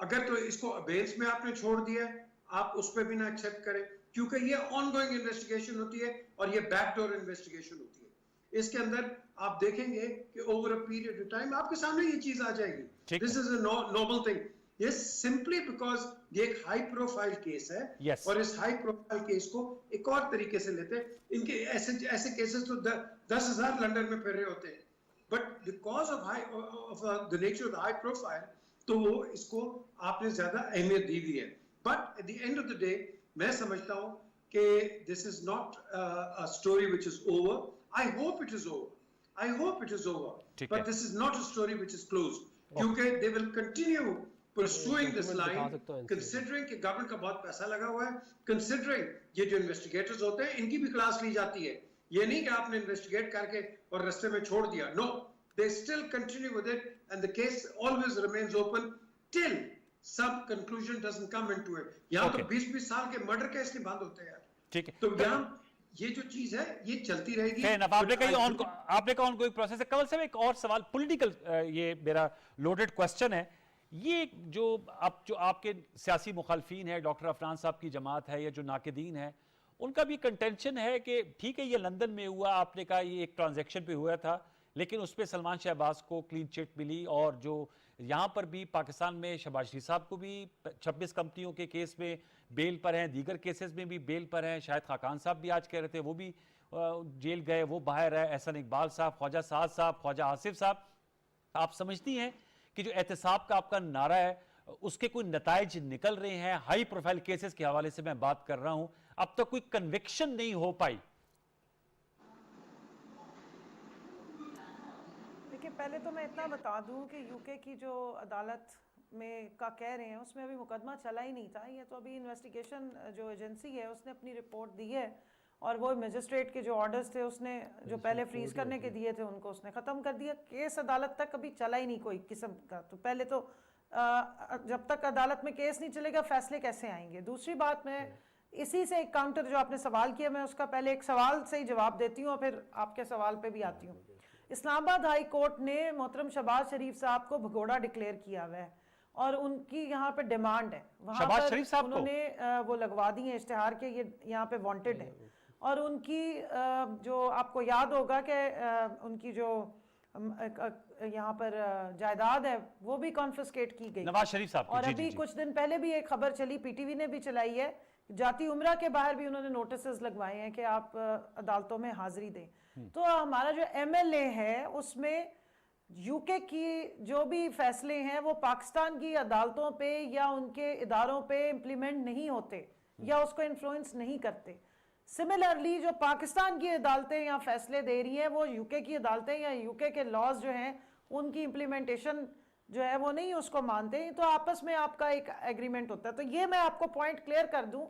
अगर तो इसको अबेयंस में आपने छोड़ दिया, आप उस पर भी ना एक्सेप्ट करें, क्योंकि ये ऑनगोइंग इन्वेस्टिगेशन होती है और ये बैकडोर इन्वेस्टिगेशन होती है। इसके अंदर आप देखेंगे कि over a period of time आपके सामने ये चीज आ जाएगी। This is a normal thing. ये सिंपली बिकॉज ये एक हाई प्रोफाइल केस है।
yes.
और इस हाई प्रोफाइल केस को एक और तरीके से लेते हैं। इनके ऐसे केसेस तो 10,000 लंदन में फिर रहे होते हैं, but because of the nature of the high profile तो वो इसको आपने ज्यादा अहमियत दी हुई है। But at the end of the day मैं समझता हूं कि this is not a story which is over. I hope it is over, I hope it is over, but this is not a story which is closed, क्योंकि they will continue pursuing this line, considering कि government का बहुत पैसा लगा हुआ है, considering ये जो इन्वेस्टिगेटर्स होते हैं इनकी भी क्लास ली जाती है। ये नहीं कि आपने इन्वेस्टिगेट करके और रास्ते में छोड़ दिया, no, they still continue with it and the case always remains open till some conclusion doesn't come into it। यहाँ तो 20-20 साल के मर्डर केस नहीं बंद होते यार।
ठीक है,
तो यहाँ ये जो चीज है ये चलती रहेगी।
आपने कहा ऑन गोइंग प्रोसेस है। कमल साहब एक और सवाल, पॉलिटिकल, ये मेरा लोडेड क्वेश्चन है। ये जो आपके सियासी मुखालफीन है, डॉक्टर अफरान साहब की जमात है या जो नाकिदीन है, उनका भी कंटेंशन है कि ठीक है ये लंदन में हुआ, आपने कहा ये एक ट्रांजैक्शन पे हुआ था, लेकिन उस पर सलमान शहबाज को क्लीन चिट मिली, और जो यहाँ पर भी पाकिस्तान में शहबाज शरीफ साहब को भी 26 कंपनियों के केस में बेल पर हैं, दीगर केसेस में भी बेल पर हैं। शायद खाकान साहब भी आज कह रहे थे वो भी जेल गए, वो बाहर है। एहसन इकबाल साहब, ख्वाजा साद साहब, ख्वाजा आसिफ साहब। आप समझती हैं कि जो एहतसाब का आपका नारा है उसके कोई नताइज निकल रहे हैं? हाई प्रोफाइल केसेस के हवाले से मैं बात कर रहा हूं, अब तक कोई कन्विक्शन नहीं हो पाई।
देखिए, पहले तो मैं इतना बता दूं कि यूके की जो अदालत में का कह रहे हैं उसमें अभी मुकदमा चला ही नहीं था। ये तो अभी इन्वेस्टिगेशन जो एजेंसी है उसने अपनी रिपोर्ट दी है, और वो मजिस्ट्रेट के जो ऑर्डर्स थे उसने जो पहले फ्रीज करने के दिए थे उनको उसने ख़त्म कर दिया। केस अदालत तक कभी चला ही नहीं कोई किस्म का। तो पहले तो जब तक अदालत में केस नहीं चलेगा फैसले कैसे आएंगे। दूसरी बात, मैं इसी से एक काउंटर जो आपने सवाल किया, मैं उसका पहले एक सवाल से ही जवाब देती हूँ और फिर आपके सवाल पे भी आती हूँ। इस्लामाबाद हाई कोर्ट ने मोहतरम शहबाज शरीफ साहब को भगोड़ा डिक्लेयर किया हुआ है और उनकी यहाँ पे डिमांड है, वहाँ पर उन्होंने वो लगवा दी है इश्तिहार के, ये यहाँ पे वांटेड है। और उनकी जो आपको याद होगा कि उनकी जो यहाँ पर जायदाद है वो भी कॉन्फिस्केट की गई
नवाज शरीफ साहब।
और अभी कुछ दिन पहले भी एक खबर चली, पीटीवी ने भी चलाई है जाती उम्रा के बाहर भी उन्होंने नोटिस लगवाए हैं कि आप अदालतों में हाजिरी दें। तो हमारा जो MLA है उसमें यूके की जो भी फैसले हैं वो पाकिस्तान की अदालतों पे या उनके इदारों पे इम्प्लीमेंट नहीं होते या उसको इन्फ्लुएंस नहीं करते। सिमिलरली जो पाकिस्तान की अदालतें या फैसले दे रही हैं वो यूके की अदालतें या यूके के लॉज जो हैं उनकी इम्प्लीमेंटेशन जो है वो नहीं उसको मानते, तो आपस में आपका एक एग्रीमेंट होता है। तो ये मैं आपको पॉइंट क्लियर कर दूं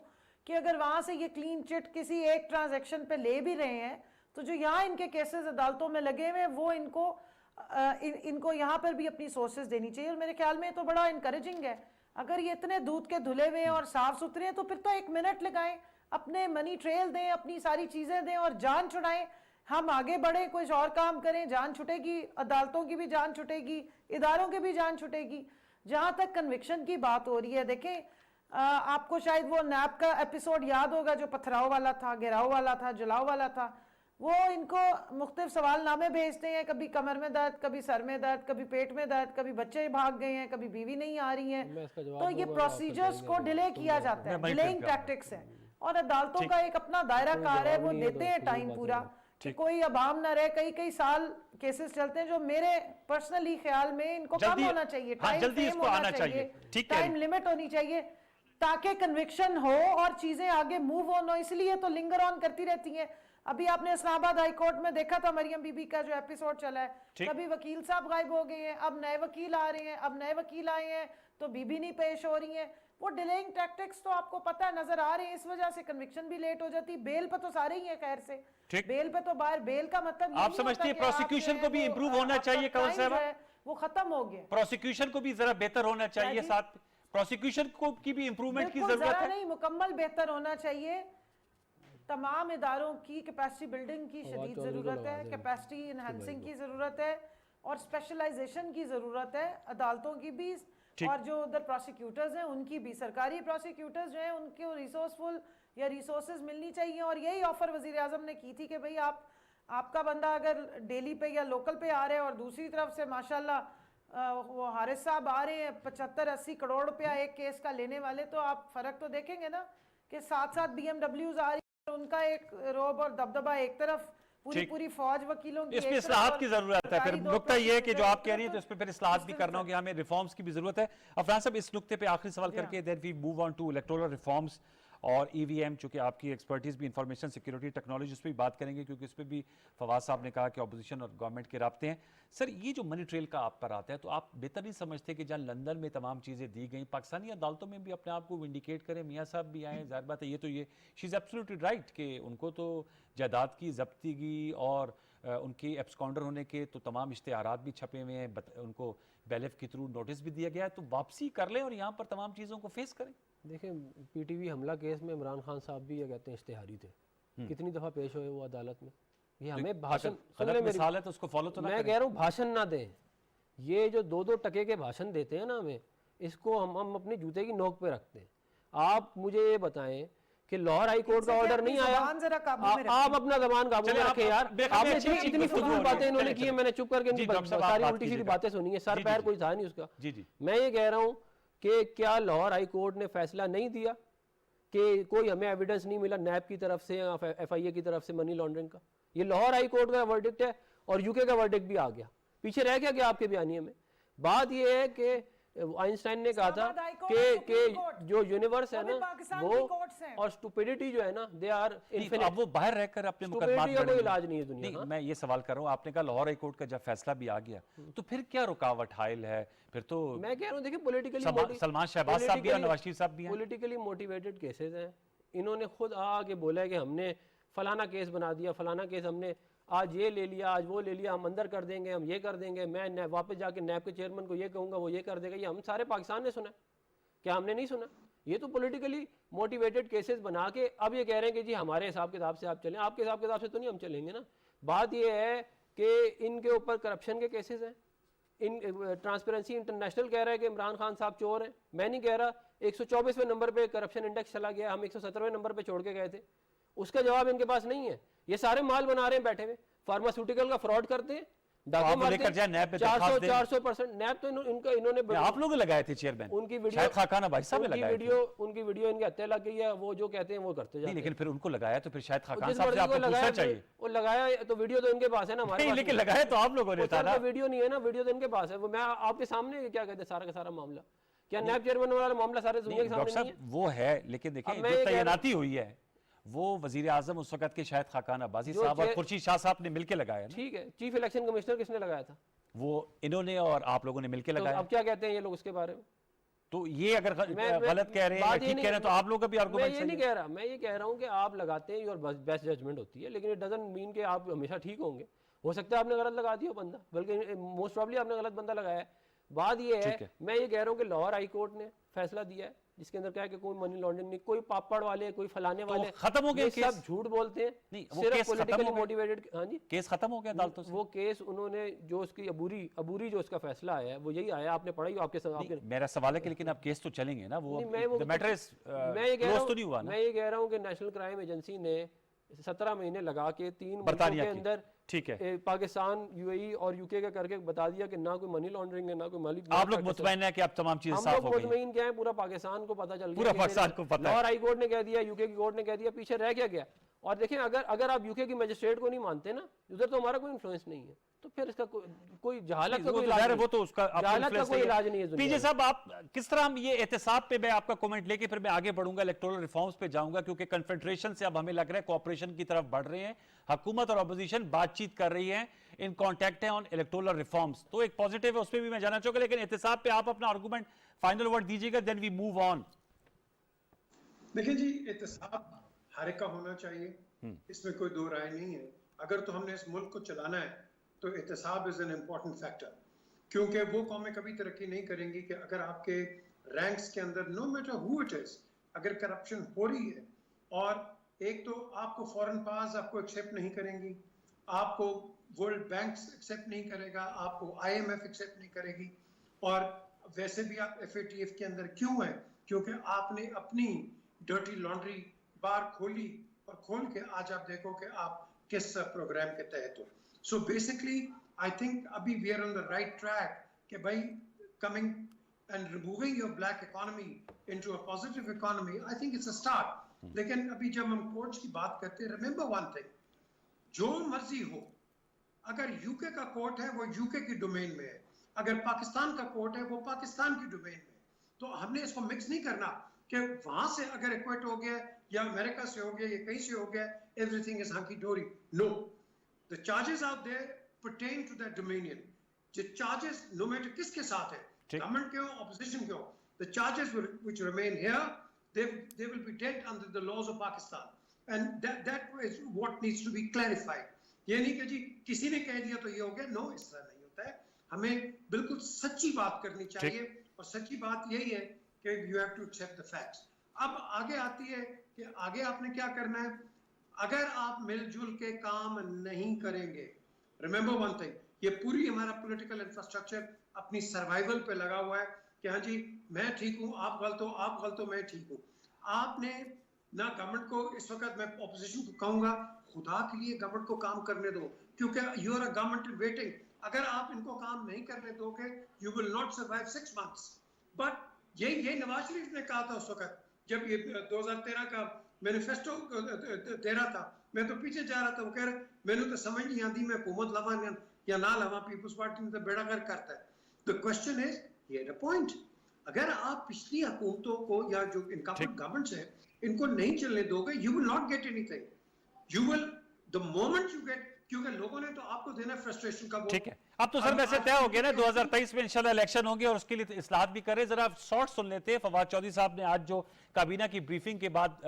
कि अगर वहां से ये क्लीन चिट किसी एक ट्रांजैक्शन पे ले भी रहे हैं तो जो यहाँ इनके केसेस अदालतों में लगे हुए वो इनको यहाँ पर भी अपनी सोर्सेज देनी चाहिए। और मेरे ख्याल में तो बड़ा इनकरेजिंग है, अगर ये इतने दूध के धुले हुए और साफ सुथरे हैं तो फिर तो 1 मिनट लगाएं, अपने मनी ट्रेल दें, अपनी सारी चीजें दें और जान छुड़ाएं। हम आगे बढ़े, कुछ और काम करें, जान छुटेगी, अदालतों की भी जान छुटेगी, इदारों की भी जान छुटेगी। जहां तक कन्विक्शन की बात हो रही है, देखें आपको शायद वो नैप का एपिसोड याद होगा जो पथराव वाला था, गिराव वाला था, जलाव वाला था। वो इनको मुख्तलिफ सवालनामे भेजते हैं, कभी कमर में दर्द, कभी सर में दर्द, कभी पेट में दर्द, कभी बच्चे भाग गए हैं, कभी बीवी नहीं आ रही है। तो ये प्रोसीजर्स को डिले किया जाता है, डिलेइंग टैक्टिक्स है। और अदालतों का एक अपना दायरा कार है, वो देते हैं टाइम पूरा कि कोई अबाम ना रहे। कई साल केसेस चलते हैं जो मेरे पर्सनली ख्याल में इनको कम होना चाहिए, टाइम फ्रेम होना चाहिए, टाइम लिमिट होनी चाहिए ताकि कन्विक्शन हो और चीजें आगे मूव ऑन हो। इसलिए तो लिंगर ऑन करती रहती हैं। अभी आपने इस्लामाबाद हाई कोर्ट में देखा था मरियम बीबी का जो एपिसोड चला है, कभी वकील साहब गायब हो गए हैं, अब नए वकील आ रहे हैं, अब नए वकील आए हैं तो बीबी नहीं पेश हो रही हैं। वो डिलेइंग टैक्टिक्स तो आपको पता है नजर आ रहे हैं, इस वजह से कन्विक्शन भी लेट हो जाती। बेल पे तो सारे ही हैं खैर से, बेल पे तो बाहर, बेल का मतलब
आप समझते हैं प्रोसिक्यूशन को भी इंप्रूव होना चाहिए? कौन सा
वो खत्म हो गया,
प्रोसिक्यूशन को भी जरा बेहतर होना चाहिए, साथ प्रोसिक्यूशन को की भी इंप्रूवमेंट की जरूरत है।
नहीं, मुकम्मल बेहतर होना चाहिए। तमाम इदारों की कैपेसिटी बिल्डिंग की शदीद जरूरत है, कैपेसिटी इनहांसिंग की जरूरत है और स्पेशलाइजेशन की जरूरत है अदालतों की भी, और जो उधर प्रोसिक्यूटर्स हैं उनकी भी। सरकारी प्रोसिक्यूटर्स जो हैं उनको रिसोर्सफुल या रिसोर्सेज मिलनी चाहिए। और यही ऑफर वजीर आजम ने की थी कि भाई आपका बंदा अगर डेली पे या लोकल पे आ रहे हैं और दूसरी तरफ से माशाल्लाह वो हारिस साहब आ रहे हैं 75-80 करोड़ रुपया एक केस का लेने वाले, तो आप फर्क तो देखेंगे ना कि साथ BMWs आ रही है, उनका एक रोब और दबदबा एक तरफ, पूरी फौज वकीलों की,
इसमें इस्लाहात की जरूरत है। फिर नुक्ता ये है कि जो आप कह रही हैं तो इस पे फिर इस्लाहात भी करना होगा, हमें रिफॉर्म्स की भी जरूरत है। अफरान साहब, इस नुक्ते पे आखिरी सवाल करके then we move on to electoral reforms और EVM, चूंकि आपकी एक्सपर्टीज भी इंफॉर्मेशन सिक्योरिटी टेक्नोलॉजी, उस पर भी बात करेंगे क्योंकि उस पर भी फवाद साहब ने कहा कि अपोजिशन और गवर्नमेंट के राब्ते हैं। सर, ये जो मनी ट्रेल का आप पर आता है, तो आप बेहतर नहीं समझते कि जहाँ लंदन में तमाम चीज़ें दी गई, पाकिस्तानी अदालतों में भी अपने आप को विंडिकेट करें? मियाँ साहब भी आए, जाहिर बात है ये तो ये शी इज़ एब्सोल्युटली राइट कि उनको तो जायदाद की जब्तीगी और उनकी एब्सकॉन्डर होने के तो तमाम इश्तेहारात भी छपे हुए हैं, उनको बैलेफ के थ्रू नोटिस भी दिया गया है, तो वापसी कर लें और यहाँ पर तमाम चीज़ों को फेस करें।
देखिए, PTV हमला केस में इमरान खान साहब भी ये कहते हैं इश्तेहारी थे, कितनी दफ़ा पेश हुए वो अदालत में। ये हमें भाषण,
मिसाल है तो उसको फॉलो तो ना
मैं कह रहा हूँ भाषण ना दें। ये जो 2-2 टके के भाषण देते हैं ना हमें, इसको हम अपने जूते की नोक पे रखते हैं। आप मुझे ये बताएं कि लाहौर हाई कोर्ट का ऑर्डर नहीं आया, आप अपना जबान काबू में रखे यार। आपने इतनी फजूल बातें इन्होंने की है, मैंने चुप करके सारी उल्टी सीधी बातें सुनी है, सर पैर कोई था नहीं उसका। मैं ये कह रहा हूँ कि क्या लाहौर हाई कोर्ट ने फैसला नहीं दिया कि कोई हमें एविडेंस नहीं मिला नैब की तरफ से या FIA की तरफ से मनी लॉन्ड्रिंग का? ये लाहौर हाई कोर्ट का वर्डिक्ट है और UK का वर्डिक्ट भी आ गया, पीछे रह गया आपके बयानिए में। बात ये है कि आइंस्टाइन ने कहा था कि जो यूनिवर्स है ना वो और स्टुपिडिटी जो है ना दे आर इनफिनिट।
अब वो बाहर रहकर अपने मुकदमात में
कोई इलाज नहीं है दुनिया
में। मैं ये सवाल कर रहा हूँ, आपने कहा लाहौर हाई कोर्ट का जब फैसला भी आ गया तो फिर क्या रुकावट हाइल है? फिर तो
मैं कह रहा हूँ, देखिए पॉलिटिकली
सलमान शहबाज साहब भी और नवाज शरीफ साहब भी
पॉलिटिकली मोटिवेटेड केसेस हैं। इन्होंने खुद आके बोला है कि हमने फलाना केस बना दिया, फलाना केस हमने आज ये ले लिया, आज वो ले लिया, हम अंदर कर देंगे, हम ये कर देंगे, मैं वापस जाके नैब के चेयरमैन को ये कहूँगा, वो ये कर देगा। ये हम सारे पाकिस्तान ने सुना, क्या हमने नहीं सुना? ये तो पॉलिटिकली मोटिवेटेड केसेस बना के अब ये कह रहे हैं कि जी हमारे हिसाब किताब से आप चलें। आपके हिसाब किताब से तो नहीं हम चलेंगे ना। बात ये है कि इनके ऊपर करप्शन के केसेस हैं। ट्रांसपेरेंसी इंटरनेशनल कह रहा है कि इमरान खान साहब चोर हैं, मैं नहीं कह रहा। 124वें नंबर पे करप्शन इंडेक्स चला गया, हम 117वें नंबर पे छोड़ के गए थे, उसका जवाब इनके पास नहीं है। ये सारे माल बना रहे हैं बैठे हुए, फार्मास्यूटिकल का फ्रॉड करते हैं, डाके
आप
मारते
लेकर जाए नैब पे
400% नैब तो इन्होंने
आप लोग लगाए थे चेयरमैन
उनकी वीडियो
शायद खाकाना भाई साहब ने लगाए थे।
उनकी वीडियो इनके हत्या लग गई है, वो जो कहते हैं वो करते जाते
नहीं
हैं।
लेकिन फिर उनको लगाया तो फिर शायद खाकान
जिस
साहब से
मर्जी को
आपको पूछना
लगाया
चाहिए।
वो लगाया तो वीडियो तो इनके पास है ना, हमारे
नहीं
पास
लेकिन
नहीं है।
लगाया तो आप लोगों ने
वो
था
सर
ना।
का वीडियो नहीं है ना, वीडियो तो इनके पास है। वो मैं आपके सामने क्या कहते हैं सारा का सारा मामला, क्या नैब चेयरमैन वाला मामला सारे दुनिया के
डॉक्टर
सामने नहीं
साहब वो है, लेकिन देखिए
अब मैं
जो
ये कह रहा-
तैनाती हुई है वो वजीर आजम उस वक्त के शायद खाकान अब्बासी
जो
साहब और
चेयर-
खुर्शीद शाह साहब ने मिलकर लगाया
है?
ना।
ठीक है, चीफ इलेक्शन कमिश्नर किसने लगाया था?
वो इन्होंने और आप लोगों ने मिलकर
तो
लगाया।
अब क्या कहते हैं ये लोग उसके बारे में?
तो ये अगर
मैं-
गलत कह रहे हैं या
बात ये
ठीक
नहीं-
कह रहे हैं तो आप लोग का भी
मैं
आर्गुमेंट
ये
सही
नहीं
है।
कह रहा, मैं ये कह रहा हूँ कि आप लगाते हैं और बेस्ट जजमेंट होती है, लेकिन इट डजंट मीन कि आप हमेशा ठीक होंगे। हो सकता है आपने गलत लगा दिया बंदा, बल्कि मोस्ट प्रॉब्ली आपने गलत बंदा लगाया है। बात ये
ठीक
है,
है।
मैं ये कह रहा हूँ कि लाहौर हाई कोर्ट ने फैसला दिया है जिसके अंदर क्या है कि कोई मनी लॉन्ड्रिंग नहीं, कोई पापड़ वाले, कोई फलाने वाले,
खत्म हो गया
ये
केस?
सब झूठ बोलते हैं।
नहीं, वो
सिर्फ
केस खत्म हो
पॉलिटिकली
गया?
मोटिवेटेड। हाँ जी,
केस खत्म हो गया अदालतों से?
वो केस उन्होंने जो उसकी अबूरी जो उसका फैसला आया है वो यही आया, आपने पढ़ा ही हो, आपके
मेरा सवाल है कि लेकिन अब केस तो चलेंगे ना, वो
नहीं, मैं वो
द मैटर इज
मैं ये कह रहा
क्लोज तो नहीं हुआ
हूँ,
ना।
मैं ये कह रहा हूँ कि नेशनल क्राइम एजेंसी ने 17 महीने लगा के 3 मुल्कों
बरतानिया
के
की।
अंदर
ठीक है।
पाकिस्तान, यूएई और यूके का करके बता दिया कि ना कोई मनी लॉन्ड्रिंग है, ना कोई माली।
आप लोग मुतमईन हैं कि अब तमाम चीजें
हम
साफ
लोग
हो गई?
मुतमईन क्या है, पूरा पाकिस्तान को पता चल गया,
पूरा
कि
पाकिस्तान को पता है।
लाहौर हाई कोर्ट ने कह दिया, यूके की कोर्ट ने कह दिया, पीछे रह क्या गया? और देखें, अगर आप यूके की मजिस्ट्रेट को नहीं मानते ना, उधर तो हमारा कोई इन्फ्लुएंस नहीं है, तो फिर इसका कोई जहालत का
वो
कोई
तो
इलाज
ज़ाहिर है,
नहीं।
वो तो उसका आपको
जहालत का
influence
कोई
नहीं है।
इलाज नहीं है दुनिया
पीजे
में।
साहब, आप किस तरह हम ये एहतिसाब पे मैं आपका कमेंट लेके फिर मैं आगे बढ़ूंगा, इलेक्टोरल रिफॉर्म्स पे जाऊंगा, क्योंकि कन्फेडरेशन से अब हमें लग रहा है कोऑपरेशन की तरफ बढ़ रहे हैं, हुकूमत और अपोजिशन बातचीत कर रही है, इन कॉन्टैक्ट है ऑन इलेक्टोरल रिफॉर्म्स, तो एक पॉजिटिव है, उस पर भी मैं जाना चाहूंगा। लेकिन एहतिसाब पे आप अपना आर्गूमेंट फाइनल वर्ड दीजिएगा, देन वी मूव ऑन।
देखिए जी, एहतसाब हर एक का होना चाहिए, इसमें कोई दो राय नहीं है। अगर तो हमने इस मुल्क को चलाना है तो एहतसाब इज एन इम्पॉर्टेंट फैक्टर, क्योंकि वो कौमें कभी तरक्की नहीं करेंगी कि अगर आपके रैंक्स के अंदर no matter who it is, अगर करप्शन हो रही है, और एक तो आपको फॉरेन पास आपको एक्सेप्ट नहीं करेंगी, आपको वर्ल्ड बैंक एक्सेप्ट नहीं करेगा, आपको IMF एक्सेप्ट नहीं करेगी, और वैसे भी आप FATF के अंदर क्यों है? क्योंकि आपने अपनी डर्टी लॉन्ड्री बार खोली, और खोल के आज आप देखो कि आप किस प्रोग्राम के तहत हो। सो बेसिकली आई थिंक अभी we are on the right track कि भाई coming and removing your black economy into a positive economy, I think it's a start. लेकिन अभी जब हम कोर्ट्स की बात करते हैं, रिमेंबर वन थिंग, जो मर्जी हो, अगर यूके का कोर्ट है वो यूके की डोमेन में है, अगर पाकिस्तान का कोर्ट है वो पाकिस्तान की डोमेन में है। तो हमने इसको मिक्स नहीं करना कि वहां से अगर एक्विट हो गया या अमेरिका से हो गया या कहीं से हो गया, everything is hunky dory. No, the charges out there pertain to that dominion. The charges, no matter किसके साथ है, government के हो, opposition के हो, the charges which remain here, they will be dead under the laws of Pakistan, and that is what needs to be clarified. ये नहीं कि जी किसी ने कह दिया तो ये हो गया, no, इस तरह नहीं होता है। हमें बिल्कुल सच्ची बात करनी चाहिए, और सच्ची बात यही है कि you have to accept the facts. अब आगे आती है कि आगे आपने क्या करना है। अगर आप मिलजुल के काम नहीं करेंगे, रिमेंबर वन थिंग, ये पूरी हमारा पॉलिटिकल इंफ्रास्ट्रक्चर अपनी सर्वाइवल पे लगा हुआ है कि हाँ जी मैं ठीक हूँ, आप गलत हो, आप गलत हो, मैं ठीक हूँ। आपने ना गवर्नमेंट को, इस वक्त मैं ऑपोजिशन को कहूंगा, खुदा के लिए गवर्नमेंट को काम करने दो, क्योंकि you are a government in waiting. अगर आप इनको काम नहीं करने दोगे, you will not survive 6 months। But यही नवाज शरीफ ने कहा था उस वक्त जब ये 2013 का मैनिफेस्टो दे रहा था, मैं तो पीछे जा रहा था, वो कह रहे मैंने तो समझ नहीं आती मैं हुकूमत लवा या ना लवा, पीपल्स पार्टी में तो बेड़ा गर्क करता है। द क्वेश्चन इज, ये द पॉइंट, अगर आप पिछली हुकूमतों को या जो इनकम्बेंट गवर्नमेंट्स है इनको नहीं चलने दोगे, you will not get anything. You will the moment you get, क्योंकि लोगों ने तो आपको देना फ्रस्ट्रेशन का वो।
ठीक है, अब तो सर वैसे तय हो गया ना 2023 में इंशाल्लाह इलेक्शन होंगे और उसके लिए इस्लाहत भी करें। जरा शॉर्ट सुन लेते हैं, फवाद चौधरी साहब ने आज जो काबीना की ब्रीफिंग के बाद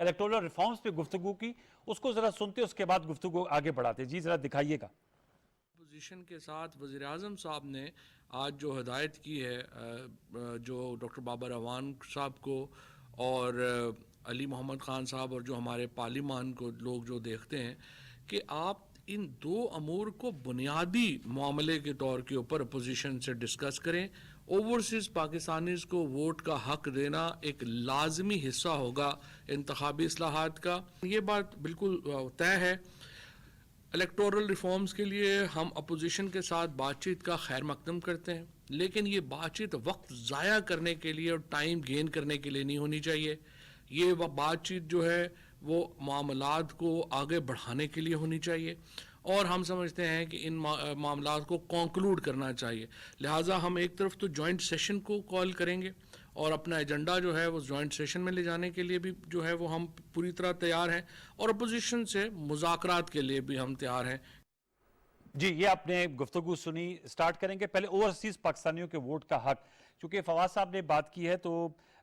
इलेक्टोरल रिफॉर्म्स पे गुफ्तगू की, उसको जरा सुनते, उसके बाद गुफ्तगू आगे बढ़ाते। जी जरा दिखाइएगा।
पोजीशन के साथ वज़ीर आज़म साहब ने आज जो हिदायत की है जो डॉक्टर बाबर अवान साहब को और अली मोहम्मद ख़ान साहब और जो हमारे पार्लिमान को लोग जो देखते हैं कि आप इन दो अमूर को बुनियादी मामले के तौर के ऊपर अपोजिशन से डिस्कस करें। ओवरसीज़ पाकिस्तानीज़ को वोट का हक देना एक लाजमी हिस्सा होगा इंतखाबी इस्लाहात का, ये बात बिल्कुल तय है। इलेक्टोरल रिफॉर्म्स के लिए हम अपोजिशन के साथ बातचीत का खैर मकदम करते हैं, लेकिन ये बातचीत वक्त ज़ाया करने के लिए और टाइम गेन करने के लिए नहीं होनी चाहिए। ये बातचीत जो है वो मामलात को आगे बढ़ाने के लिए होनी चाहिए, और हम समझते हैं कि इन मामलात को कंक्लूड करना चाहिए। लिहाजा हम एक तरफ तो जॉइंट सेशन को कॉल करेंगे और अपना एजेंडा जो है वो जॉइंट सेशन में ले जाने के लिए भी जो है वो हम पूरी तरह तैयार हैं, और अपोजिशन से मुज़ाकरात के लिए भी हम तैयार हैं।
जी, ये आपने गुफ्तगू सुनी। स्टार्ट करेंगे पहले ओवरसीज पाकिस्तानियों के वोट का हक। चूंकि फवाद साहब ने बात की है तो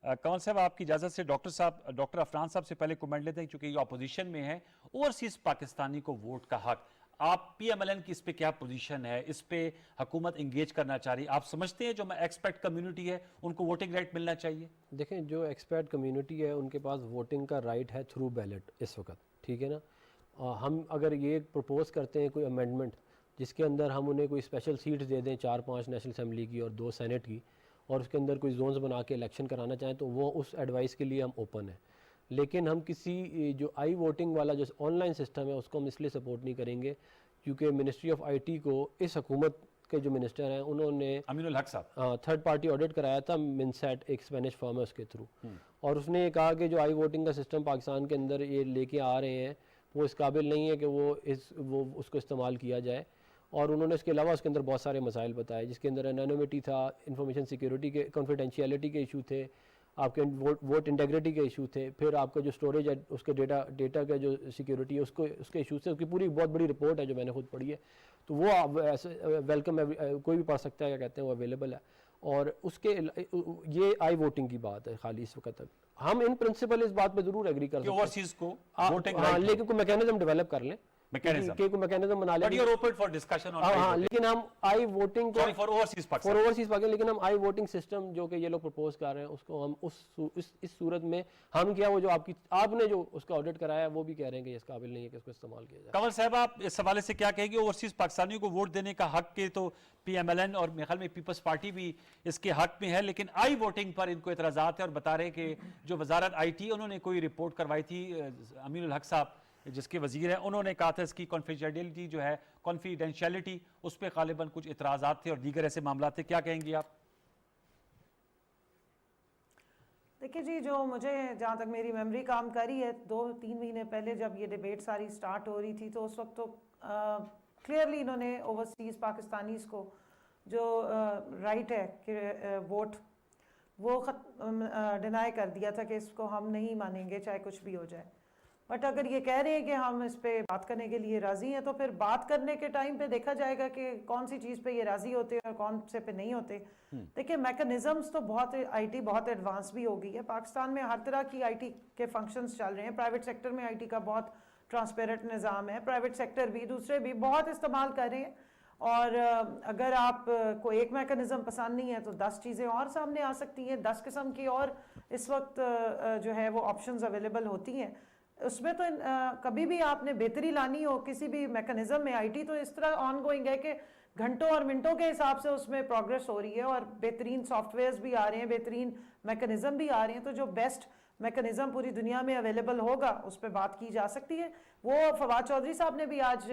कंवल साहब आपकी इजाजत से डॉक्टर अफरान साहब से पहले कमेंट लेते हैं, क्योंकि ये अपोजिशन में है। ओवरसीज पाकिस्तानी को वोट का हक, आप PMLN की इस पे क्या पोजीशन है? इस पे हुकूमत इंगेज करना चाह रही है? आप समझते हैं जो एक्सपर्ट कम्युनिटी है उनको वोटिंग राइट मिलना चाहिए?
देखें, जो एक्सपर्ट कम्युनिटी है उनके पास वोटिंग का राइट है थ्रू बैलेट इस वक्त, ठीक है ना। हम अगर ये प्रपोज करते हैं कोई अमेंडमेंट जिसके अंदर हम उन्हें कोई स्पेशल सीट्स दे दें 4-5 नेशनल असम्बली की और 2 सेनेट की, और उसके अंदर कोई जोन्स बना के इलेक्शन कराना चाहें, तो वो उस एडवाइस के लिए हम ओपन है। लेकिन हम किसी जो आई वोटिंग वाला जो ऑनलाइन सिस्टम है उसको हम इसलिए सपोर्ट नहीं करेंगे क्योंकि मिनिस्ट्री ऑफ IT को इस हुकूमत के जो मिनिस्टर हैं उन्होंने
अमीनुल हक साहब
थर्ड पार्टी ऑडिट कराया था मिनसेट, एक स्पेनिश फर्म है, उसके थ्रू, और उसने ये कहा कि जो आई वोटिंग का सिस्टम पाकिस्तान के अंदर ये लेके आ रहे हैं वो इस काबिल नहीं है कि वो उसको इस्तेमाल किया जाए। और उन्होंने इसके अलावा उसके अंदर बहुत सारे मसाइल बताए, जिसके अंदर एनोनिमिटी था, इंफॉर्मेशन सिक्योरिटी के, कॉन्फिडेंशियलिटी के इशू थे, आपके वोट इंटेग्रिटी के इशू थे, फिर आपका जो स्टोरेज है उसके डेटा का जो सिक्योरिटी है उसके इशू से, उसकी पूरी बहुत बड़ी रिपोर्ट है जो मैंने खुद पढ़ी है। तो वो वेलकम कोई भी पढ़ सकता है, क्या कहते हैं, वो अवेलेबल है। और उसके ये आई वोटिंग की बात है खाली इस वक्त तक। हम इन प्रिंसिपल इस बात पे जरूर एग्री कर सकते हैं
ओवरसीज को वोटिंग
हाँ,
राइट,
लेकिन कोई मैकेनिज्म डेवलप कर लें, मैकेनिज्म बना लें।
But you are open for discussion on
हाँ, लेकिन हम आई वोटिंग को
for overseas
for overseas Pakistan, लेकिन हम आई वोटिंग सिस्टम जो कि ये लोग प्रपोज कर रहे हैं उसको हम इस सूरत में हम क्या, वो जो आपने जो उसका ऑडिट कराया है वो भी कह रहे हैं कि इस काबिल नहीं है कि इसको इस्तेमाल किया जाए।
कंवल साहब, आप इस हवाले से क्या कहेंगे? ओवरसीज पाकिस्तानियों को वोट देने का हक के तो PMLN और मेरे ख्याल में पीपल्स पार्टी भी इसके हक में है, लेकिन आई वोटिंग पर इनको एतराज़ात है और बता रहे हैं कि जो वजारत IT उन्होंने कोई रिपोर्ट करवाई थी, अमीनुल हक साहब जिसके वजीर हैं, उन्होंने कहा था इसकी कॉन्फिडेंशियलिटी जो है, कॉन्फिडेंशियलिटी, उस पर गालिबन कुछ इतराज़ात थे और दीगर ऐसे मामला थे। क्या कहेंगी आप?
देखिए जी, जो मुझे जहाँ तक मेरी मेमोरी काम करी है, 2-3 महीने पहले जब ये डिबेट सारी स्टार्ट हो रही थी तो उस वक्त तो क्लियरली इन्होंने ओवरसीज़ पाकिस्तानीज़ को जो राइट है कि वोट, वो डिनाई कर दिया था कि इसको हम नहीं मानेंगे चाहे कुछ भी हो जाए। बट अगर ये कह रहे हैं कि हम इस पे बात करने के लिए राज़ी हैं, तो फिर बात करने के टाइम पे देखा जाएगा कि कौन सी चीज़ पे ये राज़ी होते हैं और कौन से पे नहीं होते। देखिए, मैकेनिज़म्स तो बहुत IT बहुत एडवांस भी हो गई है पाकिस्तान में, हर तरह की IT के फंक्शंस चल रहे हैं। प्राइवेट सेक्टर में IT का बहुत ट्रांसपेरेंट निज़ाम है, प्राइवेट सेक्टर भी, दूसरे भी बहुत इस्तेमाल कर रहे हैं। और अगर आप को एक मैकेनिज़्म पसंद नहीं है तो 10 चीज़ें और सामने आ सकती हैं, 10 किस्म की और इस वक्त जो है वो ऑप्शंस अवेलेबल होती हैं। उसमें तो कभी भी आपने बेहतरी लानी हो किसी भी मैकेनिज्म में, IT तो इस तरह ऑन गोइंग है कि घंटों और मिनटों के हिसाब से उसमें प्रोग्रेस हो रही है और बेहतरीन सॉफ्टवेयर्स भी आ रहे हैं, बेहतरीन मैकेनिज्म भी आ रहे हैं। तो जो बेस्ट मैकेनिज्म पूरी दुनिया में अवेलेबल होगा उस पर बात की जा सकती है। वो फवाद चौधरी साहब ने भी आज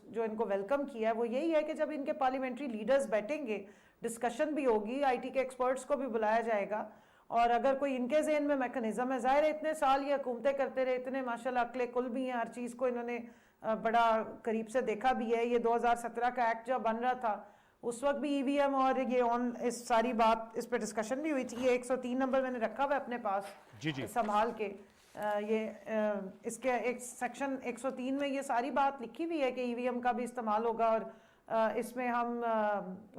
जो इनको वेलकम किया है वो यही है कि जब इनके पार्लियामेंट्री लीडर्स बैठेंगे, डिस्कशन भी होगी, IT के एक्सपर्ट्स को भी बुलाया जाएगा, और अगर कोई इनके ज़हन में मैकेनिज्म है, ज़ाहिर है इतने साल ये हुकूमतें करते रहे, इतने माशाल्लाह अक्ले कुल भी हैं, हर चीज़ को इन्होंने बड़ा करीब से देखा भी है। ये 2017 का एक्ट जब बन रहा था उस वक्त भी EVM और ये इस सारी बात, इस पर डिस्कशन भी हुई थी। ये 103 नंबर मैंने रखा हुआ है अपने पास
जी
संभाल के। इसके एक सेक्शन 103 में ये सारी बात लिखी हुई है कि EVM का भी इस्तेमाल होगा और इसमें हम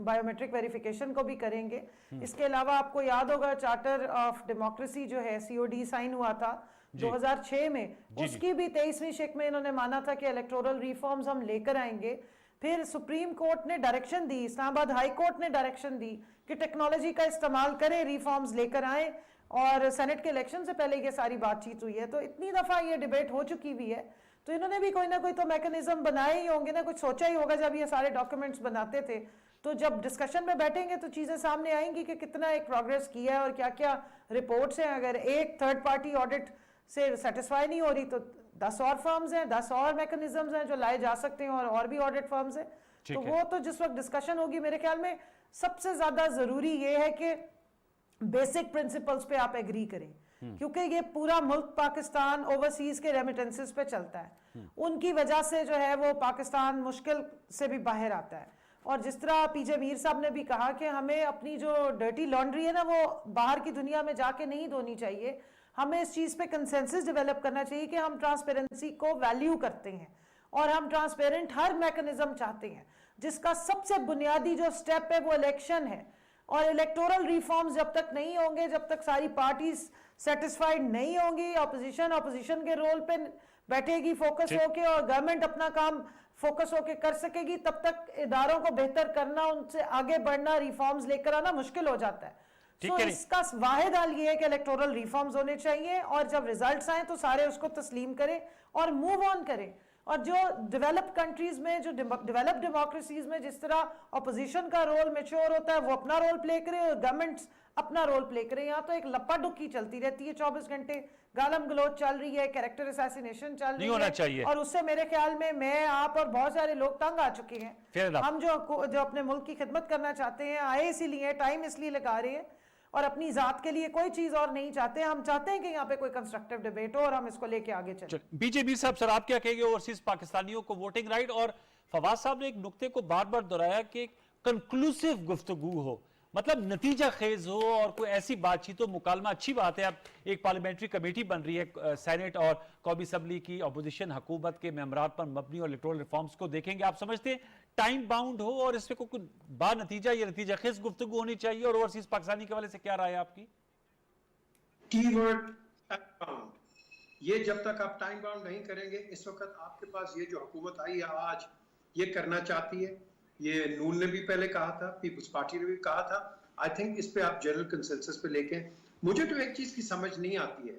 बायोमेट्रिक वेरिफिकेशन को भी करेंगे। इसके अलावा आपको याद होगा चार्टर ऑफ डेमोक्रेसी जो है COD साइन हुआ था 2006 में, उसकी भी 23वीं शिक में इन्होंने माना था कि इलेक्टोरल रिफॉर्म्स हम लेकर आएंगे। फिर सुप्रीम कोर्ट ने डायरेक्शन दी, इस्लामाबाद हाई कोर्ट ने डायरेक्शन दी कि टेक्नोलॉजी का इस्तेमाल करें, रिफॉर्म्स लेकर आए, और सेनेट के इलेक्शन से पहले ये सारी बातचीत हुई है। तो इतनी दफ़ा ये डिबेट हो चुकी हुई है, तो इन्होंने भी कोई ना कोई तो मैकेनिज्म बनाए ही होंगे ना, कुछ सोचा ही होगा जब ये सारे डॉक्यूमेंट्स बनाते थे। तो जब डिस्कशन में बैठेंगे तो चीज़ें सामने आएंगी कि कितना एक प्रोग्रेस किया है और क्या क्या रिपोर्ट्स हैं। अगर एक थर्ड पार्टी ऑडिट से सेटिस्फाई नहीं हो रही तो 10 और फर्म्स हैं, 10 और मैकेनिज्म्स हैं जो लाए जा सकते हैं और भी ऑडिट फर्म्स हैं। तो वो तो जिस वक्त डिस्कशन होगी, मेरे ख्याल में सबसे ज्यादा जरूरी ये है कि बेसिक प्रिंसिपल्स पे आप एग्री करें, क्योंकि ये पूरा मुल्क पाकिस्तान ओवरसीज के रेमिटेंसेस पे चलता है। उनकी वजह से जो है वो पाकिस्तान मुश्किल से भी बाहर आता है। और जिस तरह पीजे मीर साहब ने भी कहा कि हमें अपनी जो डर्टी लॉन्ड्री है ना, वो बाहर की दुनिया में जाके नहीं धोनी चाहिए। हमें इस चीज पे कंसेंसस डेवलप करना चाहिए कि हम ट्रांसपेरेंसी को वैल्यू करते हैं और हम ट्रांसपेरेंट हर मैकेनिज्म चाहते हैं, जिसका सबसे बुनियादी जो स्टेप है वो इलेक्शन है। और इलेक्टोरल रिफॉर्म्स जब तक नहीं होंगे, जब तक सारी पार्टीज सेटिस्फाइड नहीं होंगी, ऑपोजिशन के रोल पे बैठेगी फोकस होके, और गवर्नमेंट अपना काम फोकस होके कर सकेगी, तब तक इदारों को बेहतर करना, उनसे आगे बढ़ना, रिफॉर्म्स लेकर आना मुश्किल हो जाता है। तो इसका वाहिद हल ये है कि इलेक्टोरल रिफॉर्म्स होने चाहिए, और जब रिजल्ट्स आए तो सारे उसको तस्लीम करें और मूव ऑन करें। और जो डेवलप्ड कंट्रीज में, जो डेवलप्ड डेमोक्रेसीज में जिस तरह ऑपोजिशन का रोल मैच्योर होता है, वो अपना रोल प्ले करे और गवर्नमेंट्स अपना रोल प्ले करें। यहाँ तो एक लप्पा डुक्की चलती रहती है 24 घंटे, गालम गलोच चल रही है, कैरेक्टर असैसिनेशन चल रही है चाहिए। और उससे मेरे ख्याल में मैं, आप और बहुत सारे लोग तंग आ चुके हैं। हम जो अपने मुल्क की खिदमत करना चाहते हैं, आए इसीलिए, टाइम इसलिए लगा रहे हैं, और अपनी जात के लिए कोई चीज और नहीं चाहते। हम चाहते हैं कि यहाँ पे कोई कंस्ट्रक्टिव डिबेट हो और हम इसको लेके आगे चलें।
बीजेपी साहब, सर आप क्या कहेंगे ओवरसीज पाकिस्तानियों को वोटिंग राइट? और फवाद साहब ने एक नुक्ते को बार बार दोहराया कि कंक्लूसिव गुफ्तगू हो, मतलब नतीजा खेज हो, और कोई ऐसी बातचीत हो, मुकालमा। अच्छी बात है, अब एक पार्लियामेंट्री कमेटी बन रही है सेनेट और कौमी असम्बली की, अपोजिशन हुकूमत के मेम्बरान पर मबनी और इलेक्टोरल रिफॉर्म्स को देखेंगे। आप समझते हैं टाइम बाउंड हो और इसमें कोई बा नतीजा या नतीजा खेज गुफ्तगू होनी चाहिए? और ओवरसीज पाकिस्तानी के वाले से क्या राय है आपकी?
Keyword time bound. ये जब तक आप टाइम बाउंड नहीं करेंगे, इस वक्त आपके पास ये जो हुकूमत आई है आज, ये करना चाहती है। ये नून ने भी पहले कहा था, पीपल्स पार्टी ने भी कहा था। आई थिंक इस पे आप जनरल कंसेंसस पे लेके, मुझे तो एक चीज की समझ नहीं आती है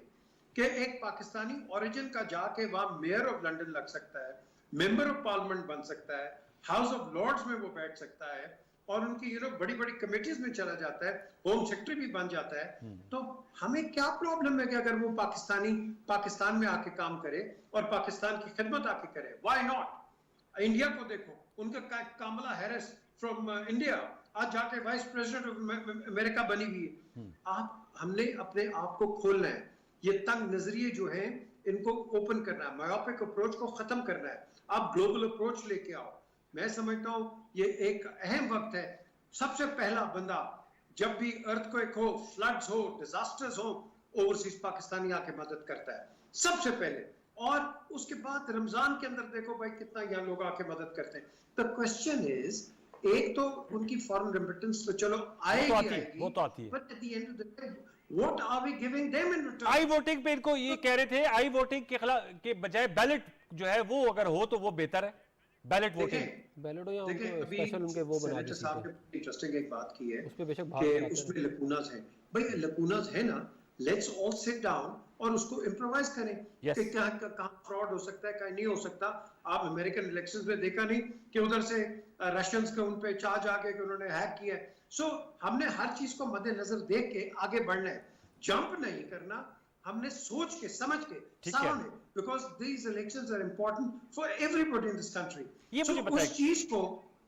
कि एक पाकिस्तानी ओरिजिन का जाके वहां मेयर ऑफ लंदन लग सकता है, मेंबर ऑफ पार्लियामेंट बन सकता है, हाउस ऑफ लॉर्ड्स में वो बैठ सकता है, और उनकी बड़ी बड़ी कमेटीज में चला जाता है, होम सेक्रेटरी भी बन जाता है। तो हमें क्या प्रॉब्लम है कि अगर वो पाकिस्तान में आके काम करे और पाकिस्तान की खिदमत आके करे? Why not? इंडिया को देखो, उनका कामला हैरिस फ्रॉम इंडिया आज जाके वाइस प्रेसिडेंट ऑफ अमेरिका बनी हुई है। हमने अपने आप को खोलना है, ये तंग नजरिए जो हैं इनको ओपन करना है, मायोपिक अप्रोच को खत्म करना है। आप ग्लोबल अप्रोच लेके आओ। मैं समझता हूं ये एक अहम वक्त है। सबसे पहला बंदा, जब भी अर्थक्वेक हो, फ्लड्स हो, डिजास्टर्स हो, ओवरसीज पाकिस्तानी आके मदद करता है सबसे पहले। और उसके बाद रमजान के अंदर देखो भाई कितना यहाँ लोग आके मदद करते हैं। द क्वेश्चन इज, एक तो उनकी फॉरेन रेमिटेंस तो चलो आएगी,
वो तो आती है,
but at the end of the day what are we giving them in return?
I voting पे इनको ये कह रहे थे, आई वोटिंग के खिलाफ के बजाय बैलेट जो है वो अगर हो तो वो बेहतर है। बैलेट वोटिंग,
बैलेट हो या उनको स्पेशल उनके वो बना दी थी।
इंटरेस्टिंग एक बात की है
उस पे बेशक
कि उसमें लकूनास हैं। भाई लकूनास है ना, लेट्स ऑल सिट डाउन और उसको इम्प्रोवाइज करें कि कहाँ फ्रॉड हो सकता है, कहीं नहीं हो सकता। आप अमेरिकन इलेक्शंस में देखा नहीं कि उधर से रशियंस के उन पे चार्ज आ गए कि उन्होंने हैक किया है। सो हमने हर चीज को मद्देनजर देख के आगे बढ़ना है, जंप नहीं करना। हमने सोच के समझ के सामने, because these elections are important for everybody in this country.
ये मुझे पता है,
उस चीज को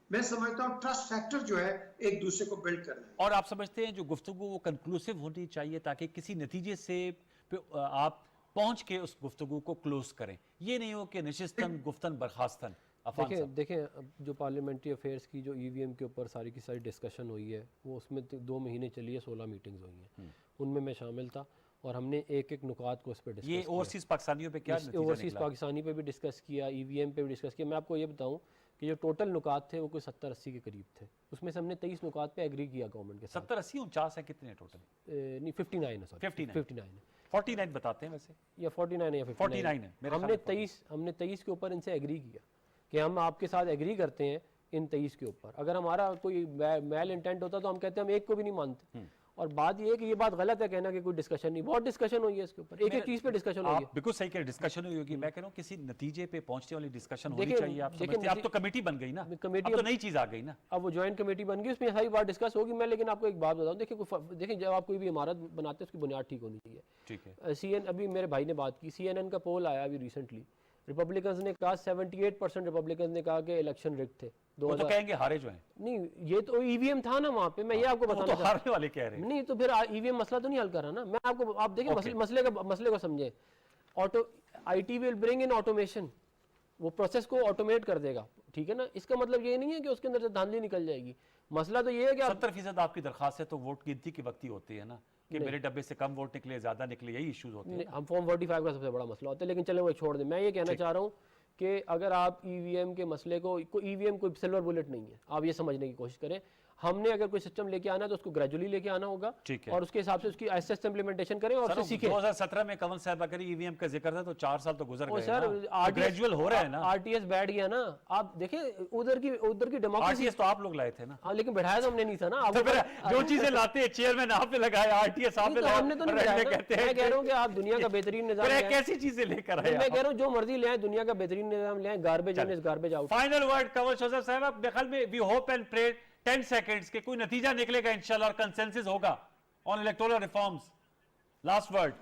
मैं समझता हूँ ट्रस्ट फैक्टर जो है एक दूसरे को बिल्ड करना है।
और आप समझते हैं जो गुफ्तगू वो कंक्लूसिव होनी चाहिए ताकि किसी नतीजे से आप पहुंच के उस गुफ्तगू को क्लोज करें, ये नहीं हो कि नशिस्तन गुफ्तन बर्खास्तन।
देखें जो पार्लियामेंट्री अफेयर्स की जो ईवीएम के ऊपर सारी की सारी डिस्कशन हुई है, वो उसमें 2 महीने चली है, 16 मीटिंग्स हुई हैं, उनमें मैं शामिल था और हमने एक एक नुकात को उस पर डिस्कस
किया। ये ओवरसीज पाकिस्तानियों पे क्या नतीजा
ओवरसीज पाकिस्तानी पे भी डिस्कस किया, ईवीएम पे भी डिस्कस किया। मैं आपको ये बताऊं कि जो टोटल नुकात थे वो कोई 70-80 के करीब थे। उसमें से हमने 23 नुकात पे एग्री किया गवर्नमेंट के साथ।
70-80 49 है कितने टोटल?
नहीं 59 है, सॉरी 59 है।
49 बताते हैं वैसे,
या 49 है या
49 है।
हमने 23 के ऊपर इनसे एग्री किया कि हम आपके साथ एग्री करते हैं इन 23 के ऊपर। अगर हमारा कोई मैल इंटेंट होता तो हम कहते हैं हम एक को भी नहीं मानते। और बात ये है कि ये बात गलत है कहना कि कोई डिस्कशन नहीं, बहुत डिस्कशन हुई है इसके ऊपर, एक एक चीज पे डिस्कशन हुई है।
आप बिल्कुल सही कह रहे, डिस्कशन हुई होगी। मैं कह रहा हूँ किसी नतीजे पे पहुंचने वाली डिस्कशन होनी
देखिए,
चाहिए। आप
देखिए,
समझते हैं? अब तो कमेटी बन गई ना,
कमेटी
अब तो नई चीज आ गई ना।
अब वो ज्वाइंट कमेटी बन गई, उसमें सारी बात डिस्कस होगी। मैं लेकिन आपको एक बात बताऊं, देखिए जब आप कोई भी इमारत बनाते हैं उसकी बुनियाद ठीक होनी चाहिए।
ठीक है,
सीएन अभी मेरे भाई ने बात की, CNN का पोल आया अभी रिसेंटली, रिपब्लिकन्स ने कहा 78% रिपब्लिकन्स ने कहा कि इलेक्शन रिग थे।
वो तो कहेंगे हारे जो हैं।
नहीं, ये तो ईवीएम था ना वहाँ पे, मैं ये आपको
वो
बताना
तो हारने वाले कह रहे हैं।
नहीं तो फिर ईवीएम मसला तो नहीं हल कर रहा ना। मैं आपको, आप देखिए
Okay.
मसले को समझे। IT will bring in automation, वो प्रोसेस को ऑटोमेट कर देगा, ठीक है ना। इसका मतलब ये नहीं है कि उसके अंदर से धांधली निकल जाएगी। मसला तो ये है कि
70% आपकी दरखास्त है तो वोट गिनती की वक्त ही होती है ना, कि मेरे डब्बे से कम वोट निकले, ज्यादा निकले, यही इश्यूज होते हैं।
हम फॉर्म 45 का सबसे बड़ा मसला होता है। लेकिन चलो वो छोड़ दें, मैं ये कहना चाह रहा हूँ कि अगर आप ईवीएम के मसले को, ईवीएम कोई सिल्वर बुलेट नहीं है, आप ये समझने की कोशिश करें। हमने अगर कोई सिस्टम लेके आना है तो उसको ग्रेजुअली लेके आना होगा,
ठीक है।
और उसके हिसाब से उसकी एसेस इंप्लीमेंटेशन करें और उससे सीखें।
2017 में कंवल साहब अगर ईवीएम का जिक्र था तो 4 साल तो गुजर गए
सर
ना, ग्रेजुअल हो रहा है ना।
RTS बैठ गया ना। आप देखिए उधर की डेमोक्रेसी,
RTS तो आप लोग लाए थे ना।
हाँ लेकिन बैठाया तो हमने नहीं था ना।
तो फिर जो चीजें लाते हैं चेयरमैन आप पे लगाए, RTS आप पे
तो हमने तो नहीं
लगाए,
बैठाया
कहते
ना।
हैं
मैं कह रहा हूँ कि आप दुनिया का बेहतरीन निजाम
फिर
ले आए।
कैसी चीजें लेकर आए
मैं कह रहा हूँ जो मर्जी ले आए, दुनिया का बेहतरीन निजाम ले आए, garbage in is garbage out.
Final word Kanwal Shauzab साहब, आप ख्याल में we hope and pray 10 seconds के कोई नतीजा निकलेगा इंशाल्लाह और कंसेंसस होगा on electoral reforms. Last word.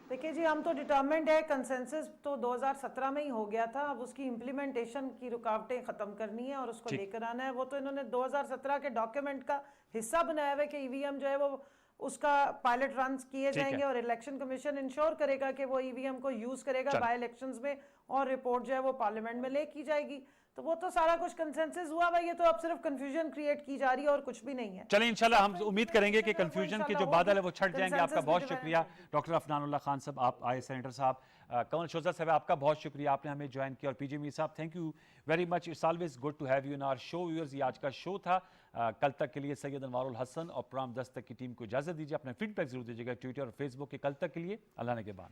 देखिए जी, हम तो डिटर्मिन्ड है, कंसेंसस तो 2017 में ही हो गया था। अब उसकी इम्प्लीमेंटेशन की रुकावटें खत्म करनी है और उसको लेकर आना है। वो तो इन्होंने 2017 के डॉक्यूमेंट का हिस्सा बनाया हुआ है कि ईवीएम जो है वो उसका पायलट रन किए जाएंगे और इलेक्शन कमीशन इंश्योर करेगा कि वो ईवीएम को यूज करेगा बाय इलेक्शंस में, और रिपोर्ट जो है वो पार्लियामेंट में ले की जाएगी। तो वो तो सारा कुछ कंसेंसस हुआ भाई, ये तो अब सिर्फ कंफ्यूजन क्रिएट की जा रही है और कुछ भी नहीं है।
चलें इंशाल्लाह हम उम्मीद करेंगे कि कंफ्यूजन के जो बादल है वो छट जाएंगे। आपका बहुत शुक्रिया डॉक्टर अफनानुल्लाह खान साहब, आप आए सेनेटर साहब। कंवल शोजब साहब आपका बहुत शुक्रिया, आपने हमें ज्वाइन किया। और पीजे मीर साहब thank you very much, it's always good to have you in our show. Viewers ये आज का शो था। कल तक के लिए सैयद अनवारुल हसन और प्रोग्राम 10 तक की टीम को इजाजत दीजिए। अपना फीडबैक जरूर दीजिएगा ट्विटर और फेसबुक के। कल तक के लिए अल्लाह ने के बाद।